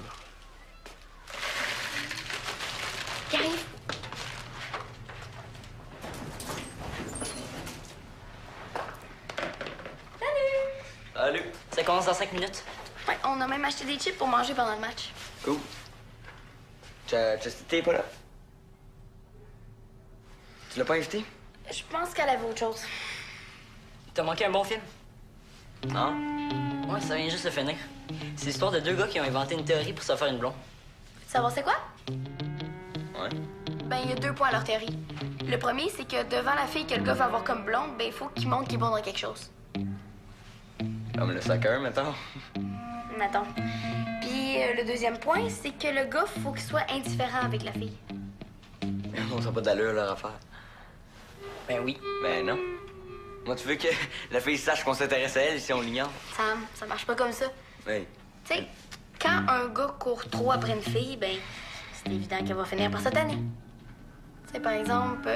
Speaker 1: commence dans 5 minutes.
Speaker 2: Ouais, on a même acheté des chips pour manger pendant le match.
Speaker 5: Cool. Chastity est pas là? Tu l'as pas invité?
Speaker 2: Je pense qu'elle avait autre chose.
Speaker 1: T'as manqué un bon film?
Speaker 5: Non?
Speaker 1: Ouais, ça vient juste de finir. C'est l'histoire de 2 gars qui ont inventé une théorie pour se faire une blonde.
Speaker 2: Tu savoir c'est quoi?
Speaker 5: Ouais.
Speaker 2: Ben, il y a 2 points à leur théorie. Le premier, c'est que devant la fille que le gars va avoir comme blonde, ben, il faut qu'il montre qu'il est bon dans quelque chose.
Speaker 5: Comme le soccer, mettons.
Speaker 2: Mettons. Puis le deuxième point, c'est que le gars, faut qu'il soit indifférent avec la fille.
Speaker 5: On n'a pas d'allure, leur affaire.
Speaker 1: Ben oui.
Speaker 5: Ben non. Moi, tu veux que la fille sache qu'on s'intéresse à elle si on l'ignore?
Speaker 2: Sam, ça marche pas comme ça.
Speaker 5: Oui.
Speaker 2: Tu sais, quand un gars court trop après une fille, ben, c'est évident qu'elle va finir par se tanner. Tu sais, par exemple,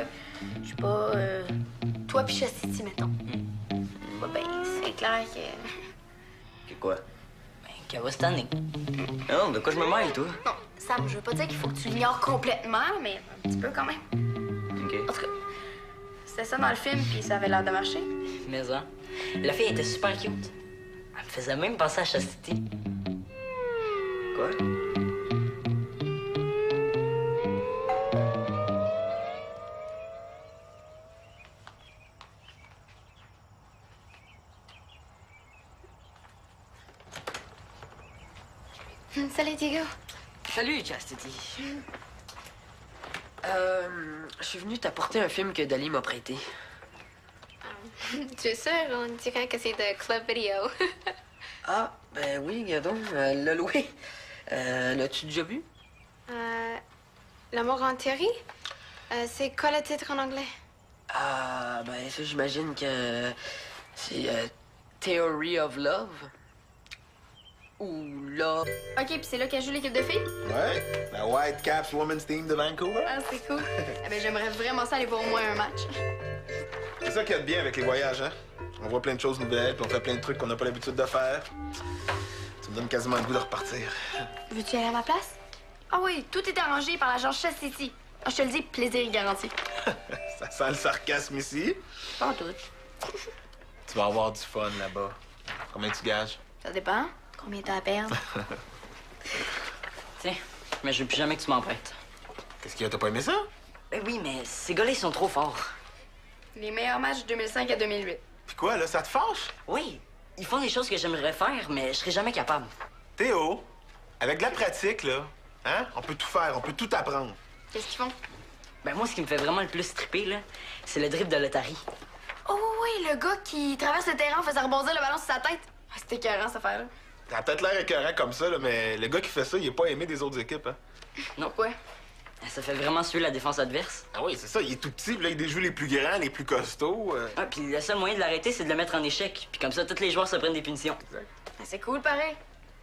Speaker 2: je sais pas, toi pis Chastity, mettons. Ben, c'est clair que...
Speaker 5: Que quoi?
Speaker 1: Ben, qu'elle va se tanner.
Speaker 5: Non, de quoi je me mêle, toi?
Speaker 2: Non, Sam, je veux pas dire qu'il faut que tu l'ignores complètement, mais un petit peu quand même.
Speaker 5: OK.
Speaker 2: En tout cas, c'était ça dans le film, puis ça avait l'air de marcher.
Speaker 1: Mais hein, la fille était super cute. Elle me faisait même penser à Chastity.
Speaker 5: Quoi?
Speaker 10: Salut, Diego.
Speaker 7: Salut, Chastity. Je suis venu t'apporter un film que Dali m'a prêté.
Speaker 10: Tu es sûr? On dirait que c'est de Club Video.
Speaker 7: Ah, ben oui, Gadon, l'a loué. L'as-tu déjà vu?
Speaker 10: L'amour en théorie? C'est quoi le titre en anglais?
Speaker 7: Ah, ben ça, j'imagine que c'est Theory of Love. Ou Love.
Speaker 2: OK, puis c'est là qu'elle joue l'équipe de filles?
Speaker 4: Ouais, la White Caps Women's Team de Vancouver.
Speaker 2: Ah, c'est cool. Eh ben, j'aimerais vraiment ça aller voir au moins un match.
Speaker 4: C'est ça qu'il y a de bien avec les voyages, hein? On voit plein de choses nouvelles, puis on fait plein de trucs qu'on n'a pas l'habitude de faire. Ça me donne quasiment le goût de repartir.
Speaker 2: Veux-tu aller à ma place? Ah oui, tout est arrangé par l'agence Chastity. Ah, je te le dis, plaisir garanti.
Speaker 4: Ça sent le sarcasme ici.
Speaker 2: Pas en tout.
Speaker 4: Tu vas avoir du fun là-bas. Combien tu gages?
Speaker 2: Ça dépend. Combien t'as à perdre?
Speaker 1: Tiens, mais je veux plus jamais que tu m'en prêtes.
Speaker 4: Qu'est-ce qu'il y a? T'as pas aimé ça?
Speaker 1: Ben oui, mais ces gars-là, ils sont trop forts.
Speaker 2: Les meilleurs matchs de 2005 à 2008.
Speaker 4: Puis quoi, là, ça te fâche?
Speaker 1: Oui, ils font des choses que j'aimerais faire, mais je serais jamais capable.
Speaker 4: Théo, avec de la pratique, là, hein? On peut tout faire, on peut tout apprendre.
Speaker 2: Qu'est-ce qu'ils font?
Speaker 1: Ben moi, ce qui me fait vraiment le plus triper, là, c'est le dribble de l'Otari.
Speaker 2: Oh oui, le gars qui traverse le terrain en faisant rebondir le ballon sur sa tête. Ah, c'était écœurant, cette affaire-là.
Speaker 4: Ça a peut-être l'air écœurant comme ça, là, mais le gars qui fait ça, il est pas aimé des autres équipes, hein?
Speaker 1: Non.
Speaker 2: Pourquoi?
Speaker 1: Ça fait vraiment suer la défense adverse.
Speaker 4: Ah oui, c'est ça, il est tout petit, puis là, il déjoue les plus grands, les plus costauds.
Speaker 1: Ah, puis le seul moyen de l'arrêter, c'est de le mettre en échec. Puis comme ça, tous les joueurs se prennent des punitions.
Speaker 2: Ah, c'est cool, pareil.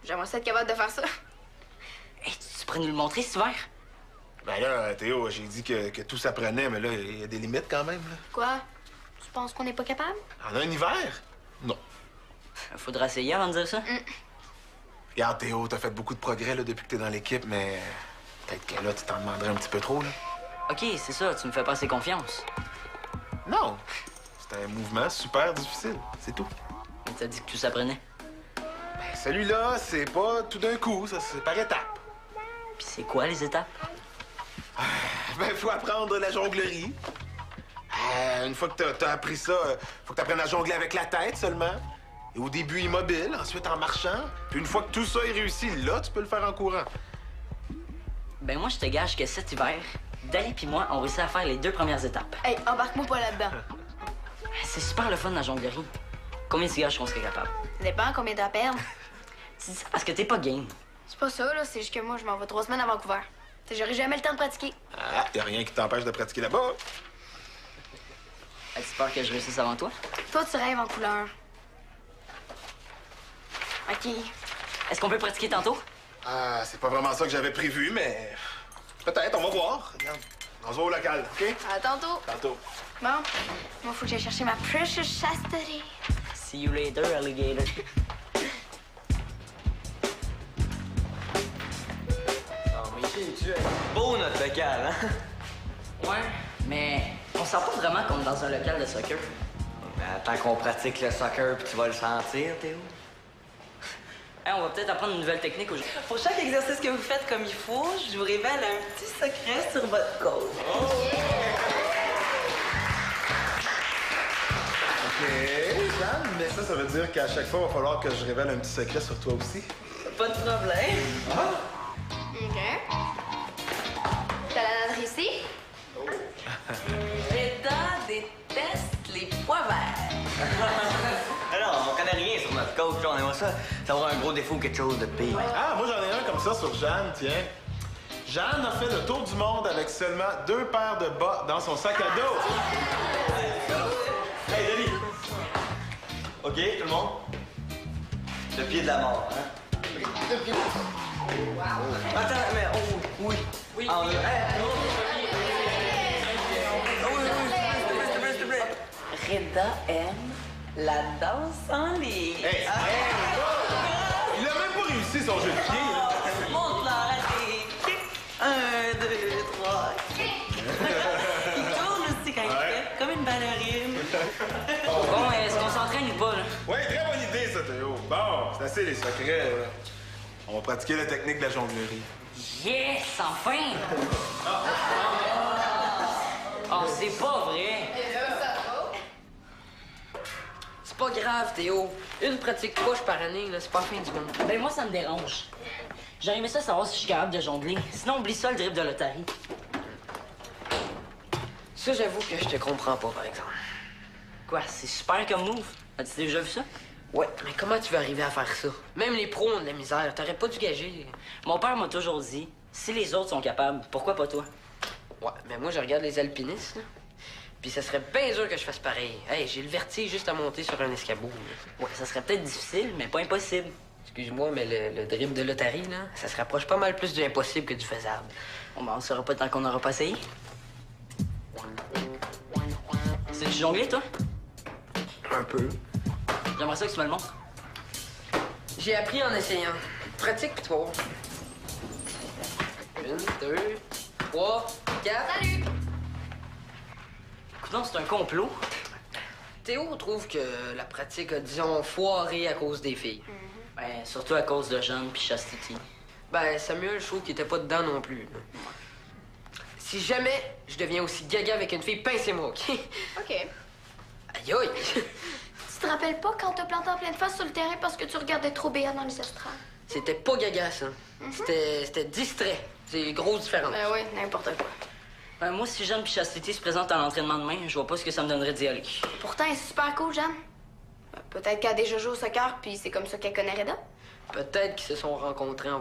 Speaker 2: J'aimerais ça être capable de faire ça.
Speaker 1: Hey, tu pourrais nous le montrer cet hiver?
Speaker 4: Ben là, Théo, j'ai dit que tout s'apprenait, mais là, il y a des limites quand même, là.
Speaker 2: Quoi? Tu penses qu'on n'est pas capable?
Speaker 4: En un hiver? Non.
Speaker 1: Faudra essayer avant de dire ça.
Speaker 4: Regarde, Théo, t'as fait beaucoup de progrès, là, depuis que t'es dans l'équipe, mais peut-être que là, tu t'en demanderais un petit peu trop, là.
Speaker 1: OK, c'est ça, tu me fais pas assez confiance.
Speaker 4: Non. C'est un mouvement super difficile, c'est tout.
Speaker 1: Mais t'as dit que tout s'apprenait.
Speaker 4: Ben, celui-là, c'est pas tout d'un coup, ça, c'est par étapes.
Speaker 1: Puis c'est quoi les étapes?
Speaker 4: Ben, faut apprendre la jonglerie. Une fois que t'as appris ça, faut que t'apprennes à jongler avec la tête seulement. Et au début immobile, ensuite en marchant. Puis une fois que tout ça est réussi, là, tu peux le faire en courant.
Speaker 1: Ben moi, je te gage que cet hiver, Dali puis moi, on réussit à faire les 2 premières étapes.
Speaker 2: Hey, embarque-moi pas là-dedans.
Speaker 1: C'est super le fun, la jonglerie. Combien tu gages qu'on serait capable?
Speaker 2: Ça dépend combien t'as à perdre.
Speaker 1: Tu dis ça parce que t'es pas game.
Speaker 2: C'est pas ça, là. C'est juste que moi, je m'en vais 3 semaines à Vancouver. T'sais, j'aurai jamais le temps de pratiquer.
Speaker 4: Ah, y a rien qui t'empêche de pratiquer là-bas.
Speaker 1: As-tu peur que je réussisse avant toi?
Speaker 2: Toi, tu rêves en couleur. OK.
Speaker 1: Est-ce qu'on peut pratiquer tantôt?
Speaker 4: Ah, c'est pas vraiment ça que j'avais prévu, mais peut-être, on va voir. Regarde, on se voit au local, OK?
Speaker 2: À tantôt.
Speaker 4: Tantôt.
Speaker 2: Bon, moi, faut que j'aille chercher ma precious chastity.
Speaker 1: See you later, alligator.
Speaker 5: Beau, notre local, hein?
Speaker 1: Ouais, mais on sent pas vraiment qu'on est dans un local de soccer.
Speaker 5: Ben, tant qu'on pratique le soccer, puis tu vas le sentir, Théo.
Speaker 1: Hey, on va peut-être apprendre une nouvelle technique aujourd'hui.
Speaker 8: Pour chaque exercice que vous faites comme il faut, je vous révèle un petit secret sur votre côte.
Speaker 4: OK, Jeanne, mais ça veut dire qu'à chaque fois, il va falloir que je révèle un petit secret sur toi aussi.
Speaker 8: Pas de problème.
Speaker 10: OK. T'as la lettre ici?
Speaker 8: Reda déteste les pois verts.
Speaker 9: Alors, on connaît rien sur notre coach, on aimerait ça avoir un gros défaut ou quelque chose de pire.
Speaker 4: Ah, moi j'en ai un comme ça sur Jeanne, tiens. Jeanne a fait le tour du monde avec seulement 2 paires de bas dans son sac à dos.
Speaker 9: Hey, Denis! OK, tout le monde? Le pied de la mort, hein? Attends, mais oui.
Speaker 8: Oui.
Speaker 9: Ah, s'il te plaît.
Speaker 8: Reda aime la danse en ligne.
Speaker 4: Hey, il a même pas réussi son jeu de pied, là.
Speaker 8: Monte-leur à tes kicks. 1, 2, 3, Il tourne aussi quand il fait, comme une ballerine.
Speaker 1: Bon, est-ce qu'on s'entraîne ou pas, là?
Speaker 4: Ouais, très bonne idée, ça, Théo. Bon, c'est assez les secrets, là. On va pratiquer la technique de la jonglerie.
Speaker 1: Yes, enfin! Oh, c'est pas vrai!
Speaker 7: C'est pas grave, Théo. Une pratique couche par année, là, c'est pas la fin du monde.
Speaker 1: Ben moi, ça me dérange. J'aurais aimé ça savoir si je suis capable de jongler. Sinon, oublie ça, le dribble de l'Otari.
Speaker 7: Ça, j'avoue que je te comprends pas, par exemple.
Speaker 1: Quoi, c'est super comme move. As-tu déjà vu ça?
Speaker 7: Ouais, mais comment tu vas arriver à faire ça? Même les pros ont de la misère. T'aurais pas dû gager.
Speaker 1: Mon père m'a toujours dit, si les autres sont capables, pourquoi pas toi?
Speaker 7: Ouais, mais moi, je regarde les alpinistes, là. Puis ça serait bien dur que je fasse pareil. Hey, j'ai le vertige juste à monter sur un escabeau. Là.
Speaker 1: Ouais, ça serait peut-être difficile, mais pas impossible.
Speaker 7: Excuse-moi, mais le dribble de l'Otari, là, ça se rapproche pas mal plus du impossible que du faisable.
Speaker 1: Bon, ben, on saura pas tant qu'on n'aura pas essayé. C'est du jongler, toi?
Speaker 7: Un peu.
Speaker 1: J'aimerais ça que tu me le montres.
Speaker 7: J'ai appris en essayant. Pratique, pis toi. 1, 2, 3, 4.
Speaker 10: Salut!
Speaker 1: Coudonc, c'est un complot.
Speaker 7: Théo trouve que la pratique a, disons, foiré à cause des filles.
Speaker 1: Ben, surtout à cause de Jeanne puis Chastity.
Speaker 7: Ben, Samuel, je trouve qu'il était pas dedans non plus. Là. Si jamais je deviens aussi gaga avec une fille, pincez-moi, OK?
Speaker 10: OK.
Speaker 7: Aïe aïe!
Speaker 6: Tu te rappelles pas quand t'as planté en pleine face sur le terrain parce que tu regardais trop béat dans les estrades?
Speaker 7: C'était pas gaga, ça. C'était distrait. C'est grosse différence.
Speaker 10: Ben oui, n'importe quoi.
Speaker 1: Ben, moi, si Jeanne puis Chastity se présentent à l'entraînement demain, je vois pas ce que ça me donnerait d'y aller.
Speaker 6: Pourtant, elle est super cool, Jeanne.
Speaker 10: Peut-être qu'elle a déjà joué au soccer, puis c'est comme ça qu'elle connaît Reda.
Speaker 7: Peut-être qu'ils se sont rencontrés en